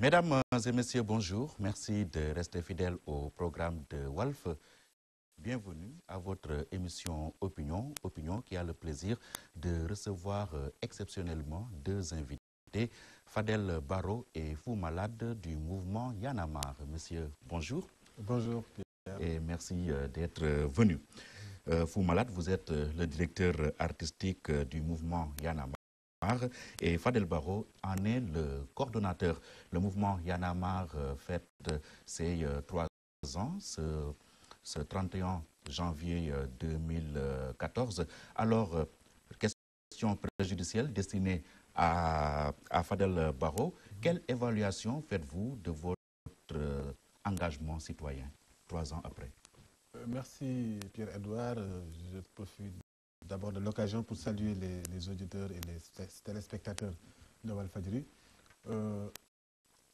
Mesdames et messieurs, bonjour. Merci de rester fidèles au programme de Walf. Bienvenue à votre émission Opinion. Opinion qui a le plaisir de recevoir exceptionnellement deux invités, Fadel Barro et Fou Malade du mouvement Y en a marre. Monsieur, bonjour. Bonjour. Et merci d'être venu. Fou Malade, vous êtes le directeur artistique du mouvement Y en a marre. Et Fadel Barro en est le coordonnateur. Le mouvement Y en a marre fête ses 3 ans, ce 31 janvier 2014. Alors, question préjudicielle destinée à Fadel Barro. Quelle évaluation faites-vous de votre engagement citoyen 3 ans après? Merci Pierre-Edouard. Je profite d'abord de l'occasion pour saluer les auditeurs et les téléspectateurs de Walfadjri.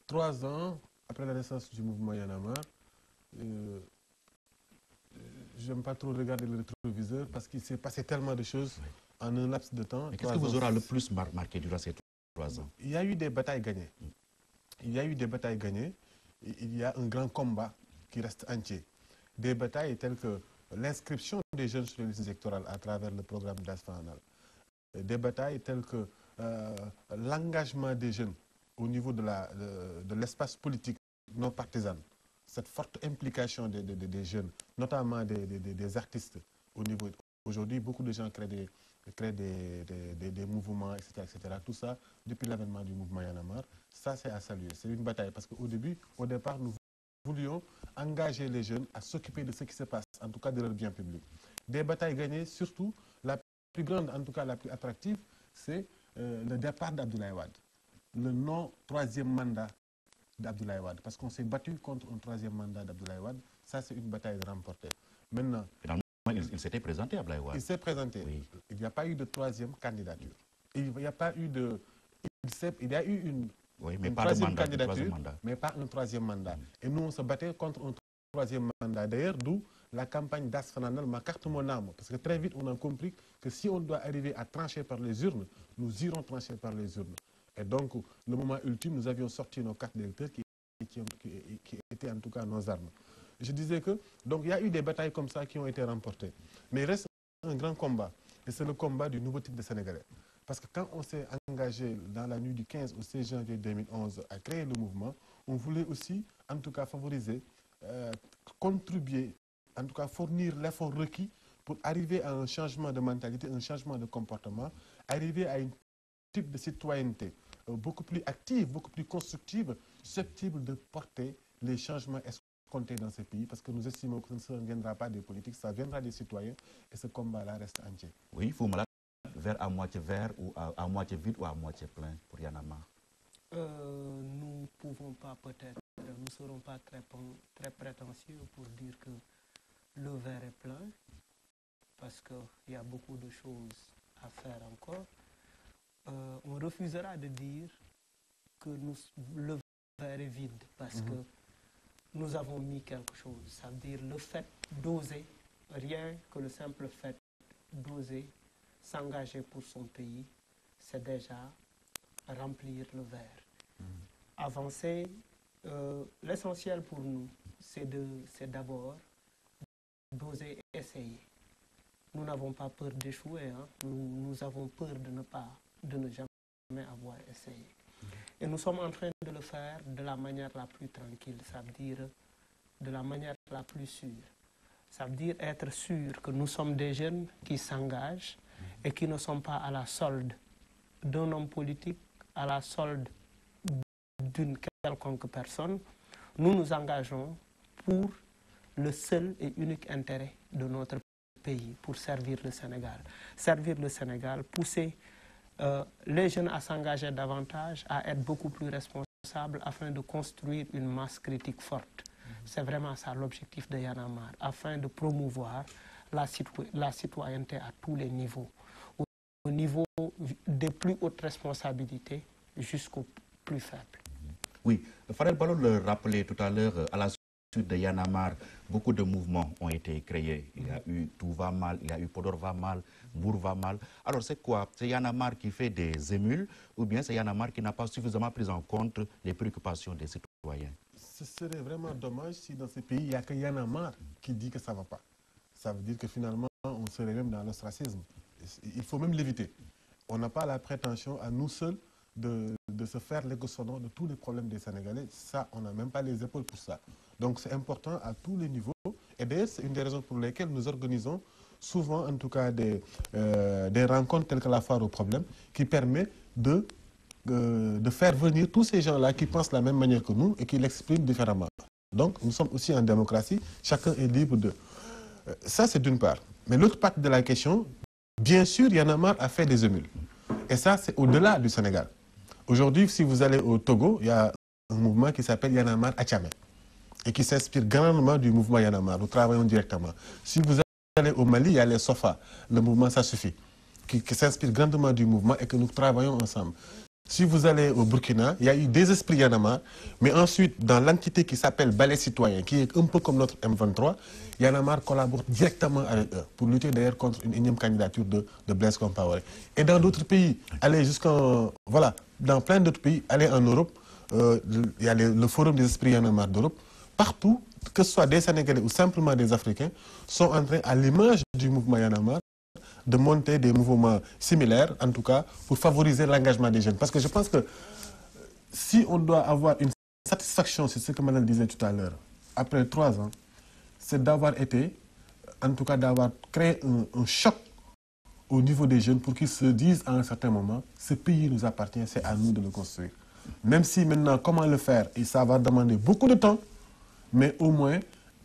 3 ans après la naissance du mouvement Y en a marre, je n'aime pas trop regarder le rétroviseur parce qu'il s'est passé tellement de choses en un laps de temps. Qu'est-ce qui vous aura le plus marqué durant ces 3 ans? Il y a eu des batailles gagnées. Il y a eu des batailles gagnées. Il y a un grand combat qui reste entier. Des batailles telles que l'inscription des jeunes sur les listes électorales à travers le programme d'Asfanal. Des batailles telles que l'engagement des jeunes au niveau de l'espace politique non partisan. Cette forte implication des jeunes, notamment des artistes au niveau. Aujourd'hui, beaucoup de gens créent des mouvements, etc., etc. Tout ça, depuis l'avènement du mouvement Y en a marre, ça c'est à saluer. C'est une bataille parce qu'au départ, nous voulions engager les jeunes à s'occuper de ce qui se passe, en tout cas de leur bien public. Des batailles gagnées, surtout, la plus grande, en tout cas la plus attractive, c'est le départ d'Abdoulaye Wade. Le non-troisième mandat d'Abdoulaye Wade. Parce qu'on s'est battu contre un 3e mandat d'Abdoulaye Wade. Ça, c'est une bataille remportée. Maintenant, il s'était présenté, Abdoulaye Wade. Il s'est présenté. Oui. Il n'y a pas eu de 3e candidature. Il n'y a pas eu de... Il y a eu une... Oui, mais pas de mandat, candidature, mais pas un 3e mandat. Et nous, on se battait contre un 3e mandat. D'ailleurs, d'où la campagne d'Asfananal, ma carte, mon âme. Parce que très vite, on a compris que si on doit arriver à trancher par les urnes, nous irons trancher par les urnes. Et donc, le moment ultime, nous avions sorti nos cartes d'électeurs qui étaient en tout cas nos armes. Je disais que, donc, il y a eu des batailles comme ça qui ont été remportées. Mais il reste un grand combat. Et c'est le combat du nouveau type de Sénégalais. Parce que quand on s'est engagé dans la nuit du 15 au 16 janvier 2011 à créer le mouvement, on voulait aussi, en tout cas, favoriser, contribuer, en tout cas, fournir l'effort requis pour arriver à un changement de mentalité, un changement de comportement, arriver à un type de citoyenneté beaucoup plus active, beaucoup plus constructive, susceptible de porter les changements escomptés dans ce pays, parce que nous estimons que ça ne viendra pas des politiques, ça viendra des citoyens, et ce combat-là reste entier. Oui, Fou Malade. Verre à moitié vert ou à moitié vide ou à moitié plein pour Y en a marre? Nous ne pouvons pas peut-être, nous ne serons pas très prétentieux pour dire que le verre est plein, parce qu'il y a beaucoup de choses à faire encore. On refusera de dire que le verre est vide, parce que nous avons mis quelque chose. Ça veut dire le fait d'oser, rien que le simple fait d'oser s'engager pour son pays, c'est déjà remplir le verre. Avancer, l'essentiel pour nous, c'est d'abord d'oser essayer. Nous n'avons pas peur d'échouer, hein. Nous avons peur de ne jamais avoir essayé. Et nous sommes en train de le faire de la manière la plus tranquille, ça veut dire de la manière la plus sûre. Ça veut dire être sûr que nous sommes des jeunes qui s'engagent et qui ne sont pas à la solde d'un homme politique, à la solde d'une quelconque personne. Nous nous engageons pour le seul et unique intérêt de notre pays, pour servir le Sénégal. Servir le Sénégal, pousser les jeunes à s'engager davantage, à être beaucoup plus responsables afin de construire une masse critique forte. C'est vraiment ça l'objectif de Y en a marre, afin de promouvoir la citoyenneté à tous les niveaux, au niveau des plus hautes responsabilités jusqu'aux plus faibles. Oui, Fadel Barro le rappelait tout à l'heure, à la l'habitude de Y'en a marre, beaucoup de mouvements ont été créés. Il y a eu Tout va mal, il y a eu Podor va mal, Bour va mal. Alors c'est quoi? C'est Y'en a marre qui fait des émules ou bien c'est Y'en a marre qui n'a pas suffisamment pris en compte les préoccupations des citoyens? Ce serait vraiment dommage si dans ces pays, il n'y a que Y'en a marre qui dit que ça ne va pas. Ça veut dire que finalement, on serait même dans l'ostracisme. Il faut même l'éviter. On n'a pas la prétention à nous seuls de se faire l'écho sonore de tous les problèmes des Sénégalais. Ça, on n'a même pas les épaules pour ça. Donc c'est important à tous les niveaux. Et d'ailleurs, c'est une des raisons pour lesquelles nous organisons souvent, en tout cas, des rencontres telles que la foire aux problèmes, qui permet de faire venir tous ces gens-là qui pensent de la même manière que nous et qui l'expriment différemment. Donc, nous sommes aussi en démocratie, chacun est libre de... Ça, c'est d'une part. Mais l'autre partie de la question, bien sûr, Y'en a marre a fait des émules. Et ça, c'est au-delà du Sénégal. Aujourd'hui, si vous allez au Togo, il y a un mouvement qui s'appelle Y'en a marre à Tchamé et qui s'inspire grandement du mouvement Y'en a marre. Nous travaillons directement. Si vous allez au Mali, il y a les SOFA, le mouvement Ça suffit, qui s'inspire grandement du mouvement et que nous travaillons ensemble. Si vous allez au Burkina, il y a eu des esprits Y'en a marre, mais ensuite, dans l'entité qui s'appelle Balai Citoyen, qui est un peu comme notre M23, Y'en a marre collabore directement avec eux, pour lutter d'ailleurs contre une énième candidature de Blaise Compaoré. Et dans d'autres pays, aller jusqu'en... Voilà, dans plein d'autres pays, aller en Europe, il y a le Forum des esprits Y'en a marre d'Europe, partout, que ce soit des Sénégalais ou simplement des Africains, sont en train, à l'image du mouvement Y'en a marre, de monter des mouvements similaires, en tout cas, pour favoriser l'engagement des jeunes. Parce que je pense que si on doit avoir une satisfaction, c'est ce que Madame disait tout à l'heure, après 3 ans, c'est d'avoir été, en tout cas d'avoir créé un choc au niveau des jeunes pour qu'ils se disent à un certain moment, ce pays nous appartient, c'est à nous de le construire. Même si maintenant, comment le faire, et ça va demander beaucoup de temps, mais au moins,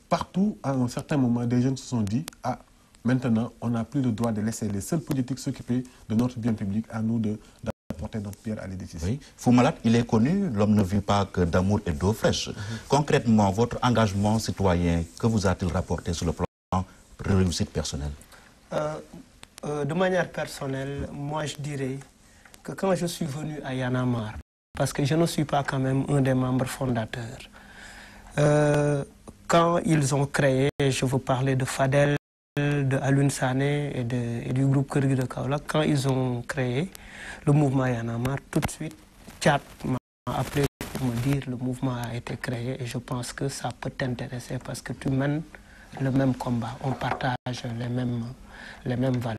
partout, à un certain moment, des jeunes se sont dit, ah, maintenant, on n'a plus le droit de laisser les seuls politiques s'occuper de notre bien public, à nous d'apporter notre pierre à l'édifice. Oui. Fou Malade, il est connu, l'homme ne vit pas que d'amour et d'eau fraîche. Concrètement, votre engagement citoyen, que vous a-t-il rapporté sur le plan de réussite personnelle? De manière personnelle, moi je dirais que quand je suis venu à Y'en a marre, parce que je ne suis pas quand même un des membres fondateurs, quand ils ont créé, je veux parler de Fadel, de Alun Sané et du groupe Kergui de Kaolack, quand ils ont créé le mouvement Y'en a marre, tout de suite, Tchad m'a appelé pour me dire le mouvement a été créé et je pense que ça peut t'intéresser parce que tu mènes le même combat, on partage les mêmes valeurs.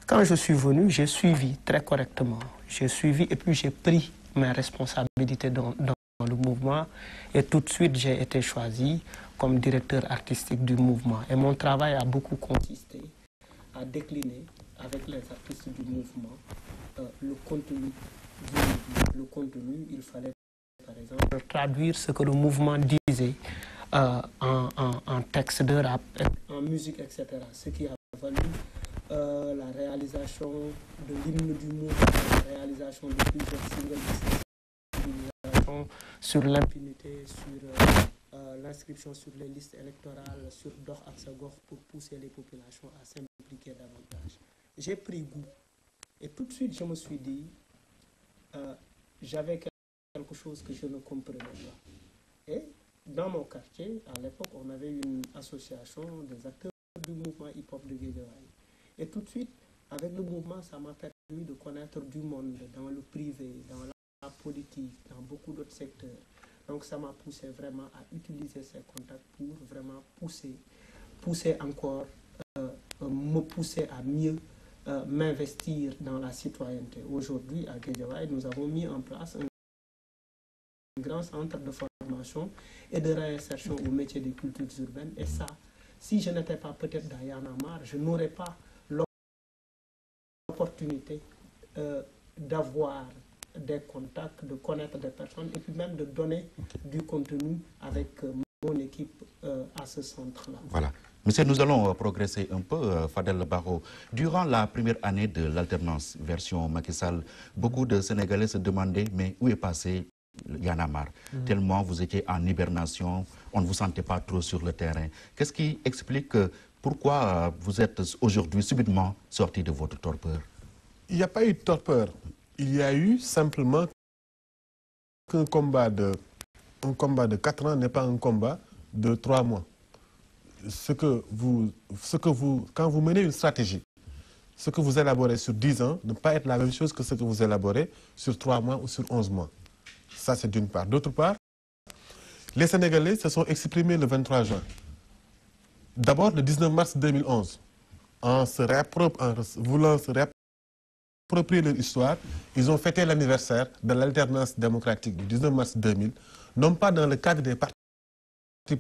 Quand je suis venu, j'ai suivi très correctement, j'ai suivi et puis j'ai pris mes responsabilités dans le mouvement et tout de suite j'ai été choisi comme directeur artistique du mouvement. Et mon travail a beaucoup consisté à décliner avec les artistes du mouvement le contenu du mouvement. Le contenu, il fallait par exemple traduire ce que le mouvement disait en texte de rap, en musique, etc. Ce qui a valu la réalisation de l'hymne du mouvement, la réalisation de plusieurs singles de sensibilisation sur l'impunité, sur l'inscription sur les listes électorales, sur Dox ak Sa Gox pour pousser les populations à s'impliquer davantage. J'ai pris goût et tout de suite je me suis dit, j'avais quelque chose que je ne comprenais pas. Et dans mon quartier, à l'époque, on avait une association des acteurs du mouvement hip-hop de Guédiawaye. Et tout de suite, avec le mouvement, ça m'a permis de connaître du monde dans le privé, dans la politique, dans beaucoup d'autres secteurs. Donc ça m'a poussé vraiment à utiliser ces contacts pour vraiment pousser encore, me pousser à mieux m'investir dans la citoyenneté. Aujourd'hui, à Guédiawaye, nous avons mis en place un grand centre de formation et de réinsertion au métier des cultures urbaines. Et ça, si je n'étais pas peut-être dans Y'en a marre, je n'aurais pas l'opportunité d'avoir des contacts, de connaître des personnes et puis même de donner du contenu avec mon équipe à ce centre-là. Voilà. Monsieur, nous allons progresser un peu, Fadel Barro. Durant la première année de l'alternance version Macky Sall, beaucoup de Sénégalais se demandaient mais où est passé Y'en a marre? Tellement vous étiez en hibernation, on ne vous sentait pas trop sur le terrain. Qu'est-ce qui explique pourquoi vous êtes aujourd'hui subitement sorti de votre torpeur? Il n'y a pas eu de torpeur. Il y a eu simplement qu'un combat de 4 ans n'est pas un combat de 3 mois. Quand vous menez une stratégie, ce que vous élaborez sur 10 ans ne peut pas être la même chose que ce que vous élaborez sur 3 mois ou sur 11 mois. Ça, c'est d'une part. D'autre part, les Sénégalais se sont exprimés le 23 juin. D'abord, le 19 mars 2011, en voulant se réapproprier leur histoire, ils ont fêté l'anniversaire de l'alternance démocratique du 19 mars 2000, non pas dans le cadre des partis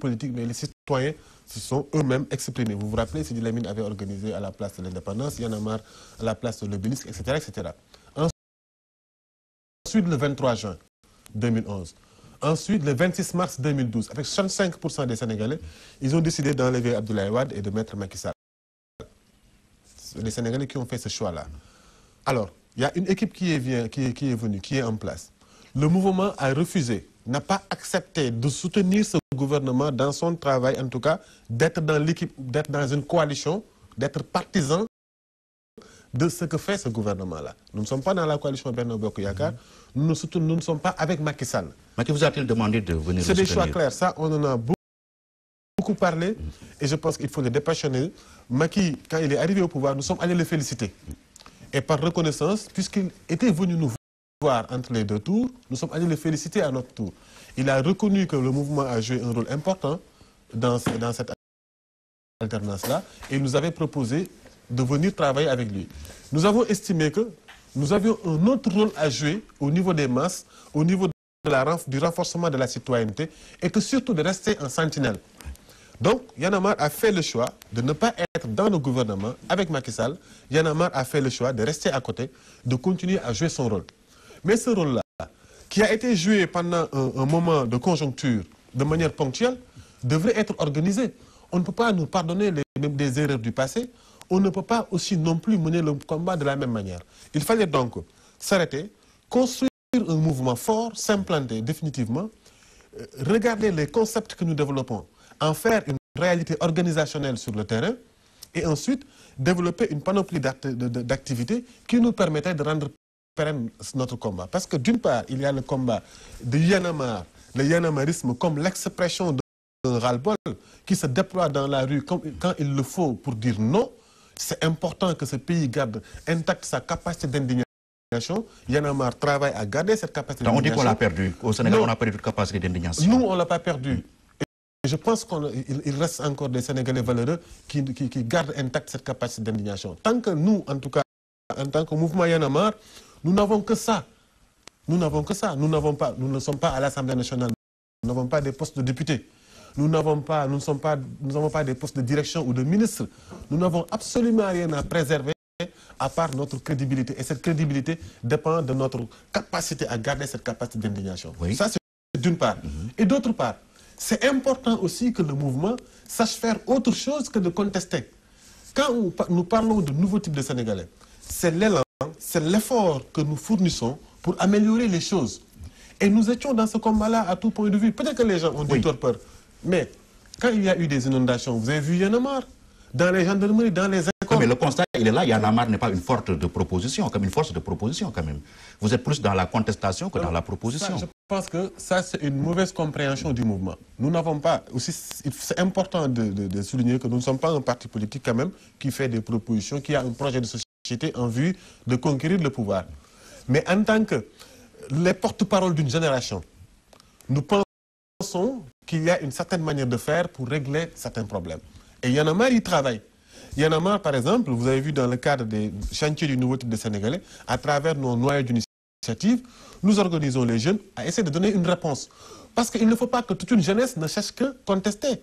politiques, mais les citoyens se sont eux-mêmes exprimés. Vous vous rappelez, Sidi Lamine avait organisé à la place de l'Indépendance, Y'en a marre à la place de l'Obélisque, etc., etc. Ensuite, le 23 juin 2011. Ensuite, le 26 mars 2012, avec 65% des Sénégalais, ils ont décidé d'enlever Abdoulaye Wade et de mettre Macky Sall. Les Sénégalais qui ont fait ce choix-là. Alors, il y a une équipe qui est venue, qui est en place. Le mouvement a refusé, n'a pas accepté de soutenir ce gouvernement dans son travail, en tout cas, d'être dans l'équipe, d'être dans une coalition, d'être partisan de ce que fait ce gouvernement-là. Nous ne sommes pas dans la coalition Benno Bokk Yakaar, nous ne sommes pas avec Macky Sall. Macky vous a-t-il demandé de venir C'est des choix clairs, ça on en a beaucoup parlé et je pense qu'il faut le dépassionner. Macky, quand il est arrivé au pouvoir, nous sommes allés le féliciter. Et par reconnaissance, puisqu'il était venu nous voir entre les deux tours, nous sommes allés le féliciter à notre tour. Il a reconnu que le mouvement a joué un rôle important dans cette alternance-là et il nous avait proposé de venir travailler avec lui. Nous avons estimé que nous avions un autre rôle à jouer au niveau des masses, au niveau du renforcement de la citoyenneté et que surtout de rester en sentinelle. Donc, Y'en a marre a fait le choix de ne pas être dans le gouvernement avec Macky Sall. Y'en a marre a fait le choix de rester à côté, de continuer à jouer son rôle. Mais ce rôle-là, qui a été joué pendant un moment de conjoncture de manière ponctuelle, devrait être organisé. On ne peut pas nous pardonner des erreurs du passé. On ne peut pas aussi non plus mener le combat de la même manière. Il fallait donc s'arrêter, construire un mouvement fort, s'implanter définitivement, regarder les concepts que nous développons, en faire une réalité organisationnelle sur le terrain et ensuite développer une panoplie d'activités qui nous permettaient de rendre pérenne notre combat. Parce que d'une part, il y a le combat de Y'en a marre, le yanamarisme comme l'expression d'un ras-le-bol qui se déploie dans la rue quand il le faut pour dire non. C'est important que ce pays garde intacte sa capacité d'indignation. Y'en a marre travaille à garder cette capacité d'indignation. On dit qu'on l'a perdu. Au Sénégal, on a perdu toute capacité d'indignation. Nous, on ne l'a pas perdu. Et je pense qu'il reste encore des Sénégalais valeureux qui gardent intacte cette capacité d'indignation. Tant que nous, en tout cas, en tant que mouvement Y'en a marre, nous n'avons que ça. Nous n'avons que ça. Nous ne sommes pas à l'Assemblée nationale. Nous n'avons pas des postes de députés. Nous n'avons pas des postes de direction ou de ministre. Nous n'avons absolument rien à préserver à part notre crédibilité. Et cette crédibilité dépend de notre capacité à garder cette capacité d'indignation. Oui. Ça, c'est d'une part. Et d'autre part, c'est important aussi que le mouvement sache faire autre chose que de contester. Quand nous parlons de nouveaux types de Sénégalais, c'est l'élan, c'est l'effort que nous fournissons pour améliorer les choses. Et nous étions dans ce combat-là à tout point de vue. Peut-être que les gens ont du torpeur. Mais quand il y a eu des inondations, vous avez vu Y'en a marre dans les gendarmeries, dans les écoles. Oui, mais le constat, il est là. Y'en a marre n'est pas une force de proposition, comme une force de proposition quand même. Vous êtes plus dans la contestation que dans la proposition. Ça, je pense que ça, c'est une mauvaise compréhension du mouvement. Nous n'avons pas... aussi, c'est important de souligner que nous ne sommes pas un parti politique quand même qui fait des propositions, qui a un projet de société en vue de conquérir le pouvoir. Mais en tant que les porte-parole d'une génération, nous pensons qu'il y a une certaine manière de faire pour régler certains problèmes. Et Y'en a marre, il travaille. Y'en a marre, par exemple, vous avez vu dans le cadre des chantiers du nouveau type de Sénégalais, à travers nos noyaux d'initiative, nous organisons les jeunes à essayer de donner une réponse. Parce qu'il ne faut pas que toute une jeunesse ne cherche que contester.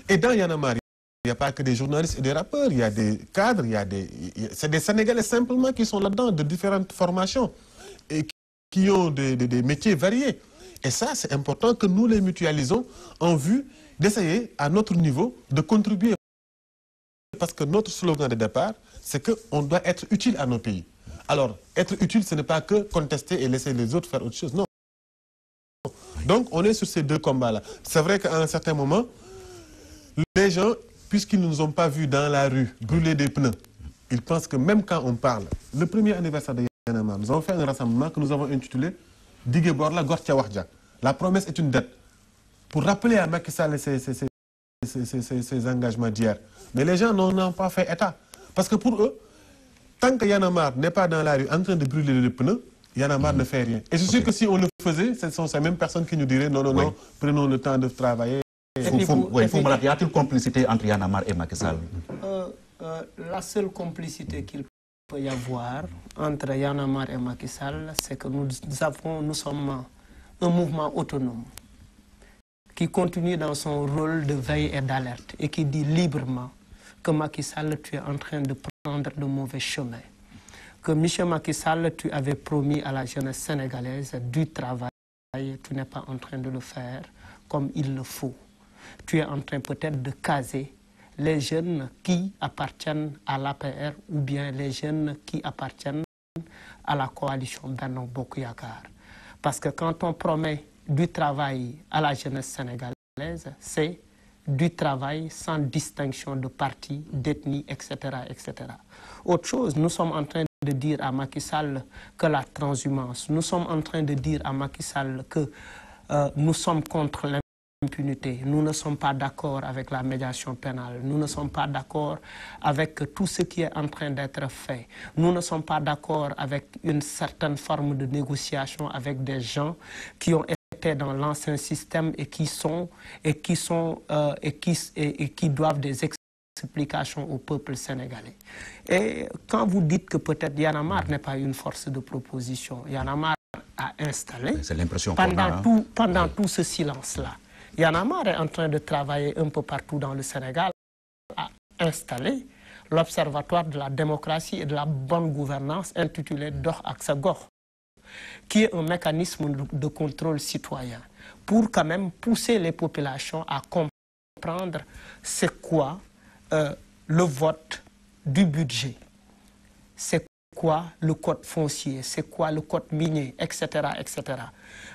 Et dans Y'en a marre, il n'y a pas que des journalistes et des rappeurs, il y a des cadres, c'est des Sénégalais simplement qui sont là-dedans, de différentes formations, et qui ont des métiers variés. Et ça, c'est important que nous les mutualisons en vue d'essayer, à notre niveau, de contribuer. Parce que notre slogan de départ, c'est qu'on doit être utile à nos pays. Alors, être utile, ce n'est pas que contester et laisser les autres faire autre chose. Non. Donc, on est sur ces deux combats-là. C'est vrai qu'à un certain moment, les gens, puisqu'ils ne nous ont pas vus dans la rue brûler des pneus, ils pensent que même quand on parle, le premier anniversaire de Y'en a marre, nous avons fait un rassemblement que nous avons intitulé Digue Borla Gortia Wahja. La promesse est une dette. Pour rappeler à Macky Sall et ses ces engagements d'hier. Mais les gens n'en ont pas fait état. Parce que pour eux, tant que Y'en a marre n'est pas dans la rue en train de brûler les pneus, Y'en a marre ne fait rien. Et je suis sûr que si on le faisait, ce sont ces mêmes personnes qui nous diraient non, non, non, prenons le temps de travailler. Y a-t-il complicité entre Y'en a marre et Macky Sall? La seule complicité qu'il peut y avoir entre Y'en a marre et Macky Sall, c'est que nous sommes un mouvement autonome qui continue dans son rôle de veille et d'alerte et qui dit librement que Macky Sall, tu es en train de prendre le mauvais chemin. Que Michel Macky Sall, tu avais promis à la jeunesse sénégalaise du travail, tu n'es pas en train de le faire comme il le faut. Tu es en train peut-être de caser les jeunes qui appartiennent à l'APR ou bien les jeunes qui appartiennent à la coalition Benno Bokk Yakaar. Parce que quand on promet du travail à la jeunesse sénégalaise, c'est du travail sans distinction de parti, d'ethnie, etc., etc. Autre chose, nous sommes en train de dire à Macky Sall que la transhumance, nous sommes en train de dire à Macky Sall que nous sommes contre l'impunité, nous ne sommes pas d'accord avec la médiation pénale, nous ne sommes pas d'accord avec tout ce qui est en train d'être fait, nous ne sommes pas d'accord avec une certaine forme de négociation avec des gens qui ont été dans l'ancien système et qui doivent des explications au peuple sénégalais. Et quand vous dites que peut-être Y'en a marre n'est pas une force de proposition, Y'en a marre a installé pendant tout ce silence-là. Y'en a marre est en train de travailler un peu partout dans le Sénégal à installer l'Observatoire de la démocratie et de la bonne gouvernance intitulé Dox ak Sa Gox, qui est un mécanisme de contrôle citoyen pour quand même pousser les populations à comprendre c'est quoi le vote du budget, c'est quoi le code foncier, c'est quoi le code minier, etc., etc.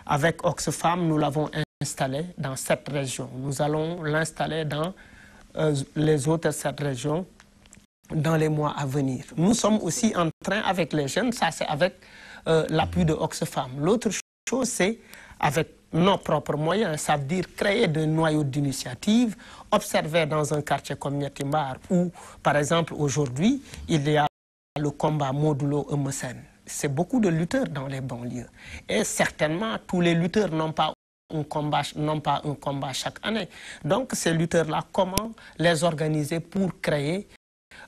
Avec Oxfam, nous l'avons installé dans cette région. Nous allons l'installer dans les autres 7 régions dans les mois à venir. Nous sommes aussi en train, avec les jeunes, ça c'est avec l'appui de Oxfam. L'autre chose, c'est avec nos propres moyens, ça veut dire créer des noyaux d'initiative, observer dans un quartier comme Niatimbar où, par exemple, aujourd'hui, il y a le combat modulo Eumeu Sène. C'est beaucoup de lutteurs dans les banlieues. Et certainement, tous les lutteurs n'ont pas un combat chaque année. Donc, ces lutteurs-là, comment les organiser pour créer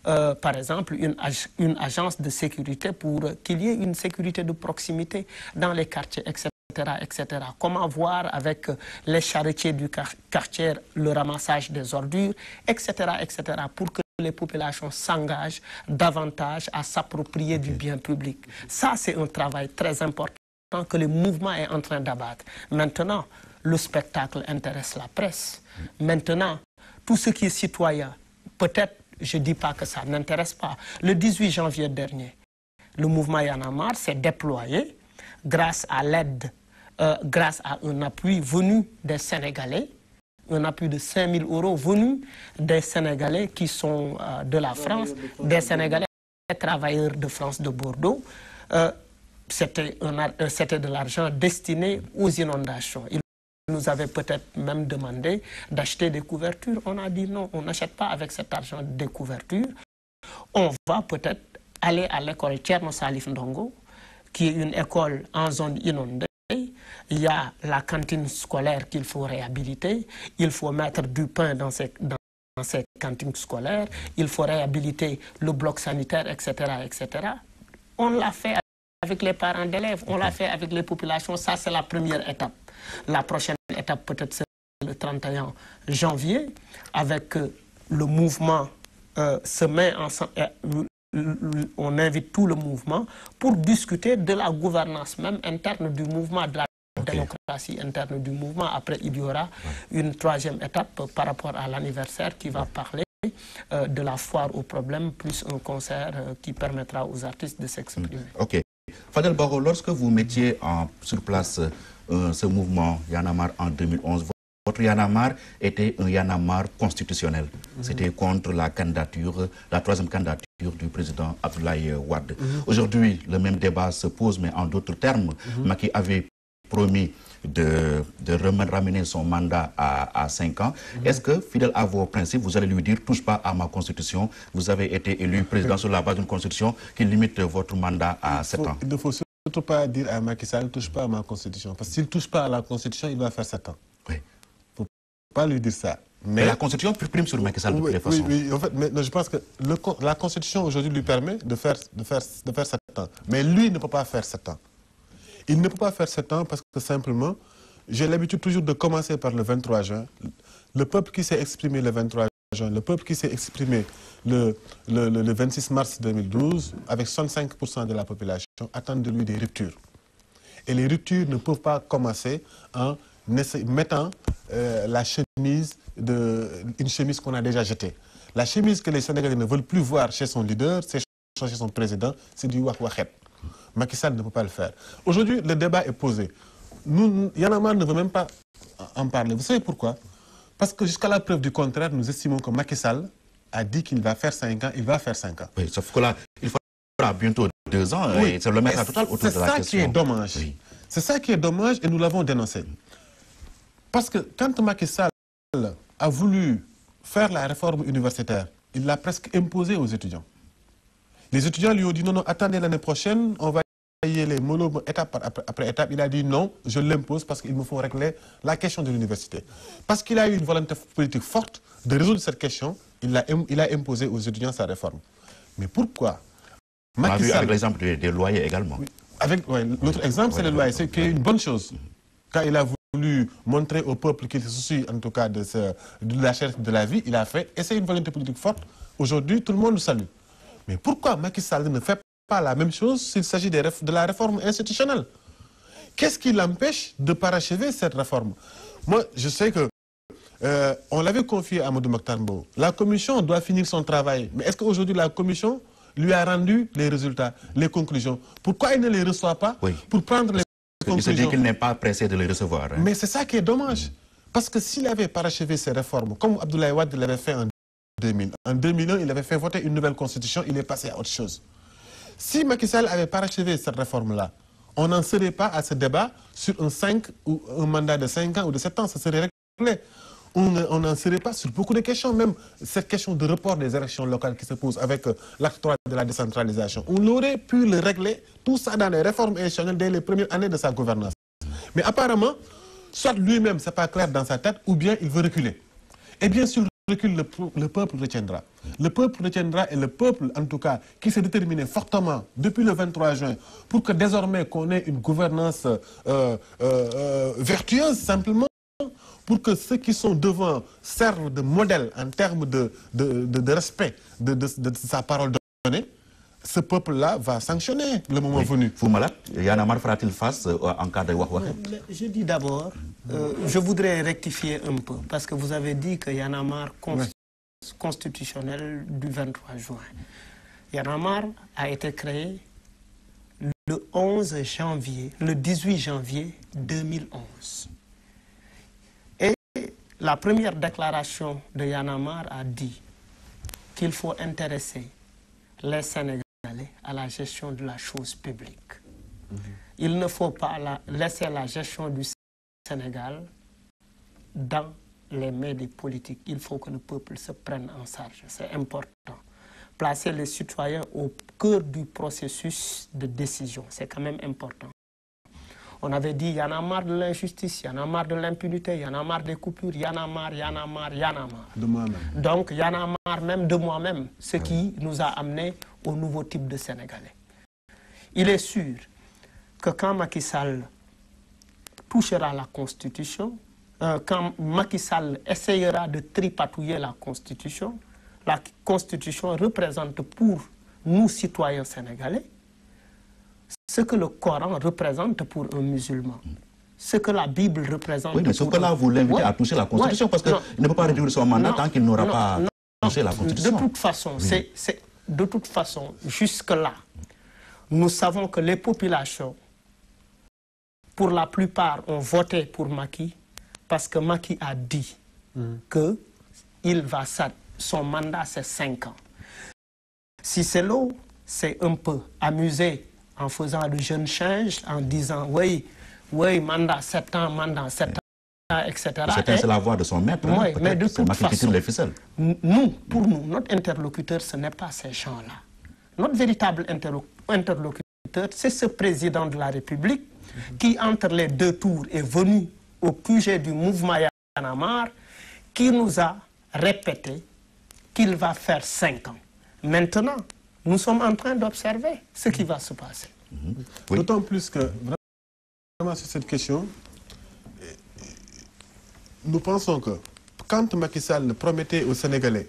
par exemple, une agence de sécurité pour qu'il y ait une sécurité de proximité dans les quartiers, etc., etc. Comment voir avec les charretiers du quartier le ramassage des ordures, etc., etc., pour que les populations s'engagent davantage à s'approprier du bien public. Ça, c'est un travail très important que le mouvement est en train d'abattre. Maintenant, le spectacle intéresse la presse. Maintenant, tout ce qui est citoyen, peut-être, je ne dis pas que ça n'intéresse pas. Le 18 janvier dernier, le mouvement Y'en a marre s'est déployé grâce à l'aide, grâce à un appui venu des Sénégalais, un appui de 5 000 € venu des Sénégalais qui sont de la France, des Sénégalais travailleurs de France de Bordeaux. C'était de l'argent destiné aux inondations. Nous avait peut-être même demandé d'acheter des couvertures. On a dit non, on n'achète pas avec cet argent des couvertures. On va peut-être aller à l'école Thierno Salif Ndongo, qui est une école en zone inondée. Il y a la cantine scolaire qu'il faut réhabiliter. Il faut mettre du pain dans ces cantines scolaires. Il faut réhabiliter le bloc sanitaire, etc., etc. On l'a fait avec les parents d'élèves, on l'a fait avec les populations. Ça, c'est la première étape. La prochaine étape, peut-être, c'est le 31 janvier, avec le mouvement se met ensemble. On invite tout le mouvement pour discuter de la gouvernance même interne du mouvement, de la démocratie interne du mouvement. Après, il y aura une 3e étape par rapport à l'anniversaire qui va parler de la foire aux problèmes, plus un concert qui permettra aux artistes de s'exprimer. Ok. Fadel Barro, lorsque vous mettiez sur place ce mouvement Y'en a marre en 2011, votre Y'en a marre était un Y'en a marre constitutionnel. C'était contre la candidature, la 3e candidature du président Abdoulaye Wade. Aujourd'hui, le même débat se pose, mais en d'autres termes. Macky avait promis de ramener son mandat à 5 ans. Est-ce que, fidèle à vos principes, vous allez lui dire « touche pas à ma constitution ». Vous avez été élu président sur la base d'une constitution qui limite votre mandat à 7 ans. Il ne faut surtout pas dire à Macky Sall « ne touche pas à ma constitution ». Parce que s'il ne touche pas à la constitution, il va faire 7 ans. Oui. Il ne faut pas lui dire ça. Mais la constitution prime sur Macky Sall de toutes les façons. Oui, en fait, mais je pense que la constitution aujourd'hui lui permet de faire 7 ans. Mais lui ne peut pas faire 7 ans. Il ne peut pas faire 7 ans parce que simplement, j'ai l'habitude toujours de commencer par le 23 juin. Le peuple qui s'est exprimé le 23 juin, le peuple qui s'est exprimé le 26 mars 2012, avec 65% de la population, attend de lui des ruptures. Et les ruptures ne peuvent pas commencer en mettant la chemise, une chemise qu'on a déjà jetée. La chemise que les Sénégalais ne veulent plus voir chez son leader, chez son président, c'est du wak-waket. Macky Sall ne peut pas le faire. Aujourd'hui, le débat est posé. Nous, Y en a marre ne veut même pas en parler. Vous savez pourquoi? Parce que jusqu'à la preuve du contraire, nous estimons que Macky Sall a dit qu'il va faire 5 ans, il va faire 5 ans. Oui, sauf que là, il faudra bientôt 2 ans et c'est le maître total autour de la question. C'est ça qui est dommage. Oui. C'est ça qui est dommage et nous l'avons dénoncé. Parce que quand Macky Sall a voulu faire la réforme universitaire, il l'a presque imposée aux étudiants. Les étudiants lui ont dit non, attendez l'année prochaine, on va y aller étape après étape. Il a dit non, je l'impose parce qu'il me faut régler la question de l'université. Parce qu'il a eu une volonté politique forte de résoudre cette question, il a imposé aux étudiants sa réforme. Mais pourquoi Macky Sall, on a vu avec l'exemple des loyers également. Oui, l'autre exemple, c'est le loyer, c'est une bonne chose. Quand il a voulu montrer au peuple qu'il se soucie en tout cas de la cherté de la vie, il a fait, et c'est une volonté politique forte. Aujourd'hui, tout le monde le salue. Mais pourquoi Macky Sall ne fait pas la même chose s'il s'agit de la réforme institutionnelle? Qu'est-ce qui l'empêche de parachever cette réforme? Moi, je sais que on l'avait confié à Amadou Mokhtar Mbow. La commission doit finir son travail. Mais est-ce qu'aujourd'hui, la commission lui a rendu les résultats, les conclusions? Pourquoi il ne les reçoit pas pour prendre les conclusions? Il se dit qu'il n'est pas pressé de les recevoir. Hein. Mais c'est ça qui est dommage. Parce que s'il avait parachevé ces réformes, comme Abdoulaye Wade l'avait fait en 2000. En 2001, il avait fait voter une nouvelle constitution, il est passé à autre chose. Si Macky Sall avait parachevé cette réforme-là, on n'en serait pas à ce débat sur un mandat de 5 ans ou de 7 ans, ça serait réglé. On n'en serait pas sur beaucoup de questions, même cette question de report des élections locales qui se pose avec l'acte 3 de la décentralisation. On aurait pu le régler, tout ça dans les réformes institutionnelles dès les premières années de sa gouvernance. Mais apparemment, soit lui-même, ce n'est pas clair dans sa tête, ou bien il veut reculer. Et bien sûr, recul, le peuple retiendra. Le peuple retiendra et le peuple, en tout cas, qui s'est déterminé fortement depuis le 23 juin pour que désormais qu'on ait une gouvernance vertueuse, simplement, pour que ceux qui sont devant servent de modèle en termes de respect de sa parole donnée. Ce peuple-là va sanctionner le moment venu. Foumalat, Y'en a marre fera-t-il face en cas de wak-wak? Je dis d'abord, je voudrais rectifier un peu, parce que vous avez dit que Y'en a marre constitutionnel du 23 juin. Y'en a marre a été créé le 18 janvier 2011. Et la première déclaration de Y'en a marre a dit qu'il faut intéresser les Sénégalais à la gestion de la chose publique. Il ne faut pas laisser la gestion du Sénégal dans les mains des politiques. Il faut que le peuple se prenne en charge. C'est important. Placer les citoyens au cœur du processus de décision, c'est quand même important. On avait dit, il y en a marre de l'injustice, il y en a marre de l'impunité, il y en a marre des coupures, il y en a marre, il y en a marre, il y en a marre. De moi-même. Donc, il y en a marre même de moi-même, ce qui nous a amené au nouveau type de Sénégalais. Il est sûr que quand Macky Sall touchera la Constitution, quand Macky Sall essayera de tripatouiller la Constitution représente pour nous, citoyens sénégalais, ce que le Coran représente pour un musulman, ce que la Bible représente. Oui, mais ce que là, vous l'invitez à toucher la Constitution, parce qu'il ne peut pas réduire son mandat tant qu'il n'aura pas touché la Constitution. De toute façon, jusque-là, nous savons que les populations, pour la plupart, ont voté pour Macky, parce que Macky a dit que son mandat, c'est 5 ans. Si c'est l'eau, c'est un peu amusé en faisant de jeunes changes, en disant, oui, oui, mandat 7 ans, mandat 7 ans, etc. C'est la voix de son maître. Oui, mais de toute façon, les ficelles. nous, pour nous, notre interlocuteur, ce n'est pas ces gens-là. Notre véritable interlocuteur, c'est ce président de la République qui, entre les deux tours, est venu au QG du mouvement Y en a marre, qui nous a répété qu'il va faire 5 ans. Maintenant, nous sommes en train d'observer ce qui va se passer. Oui. D'autant plus que, vraiment sur cette question, nous pensons que quand Macky Sall promettait aux Sénégalais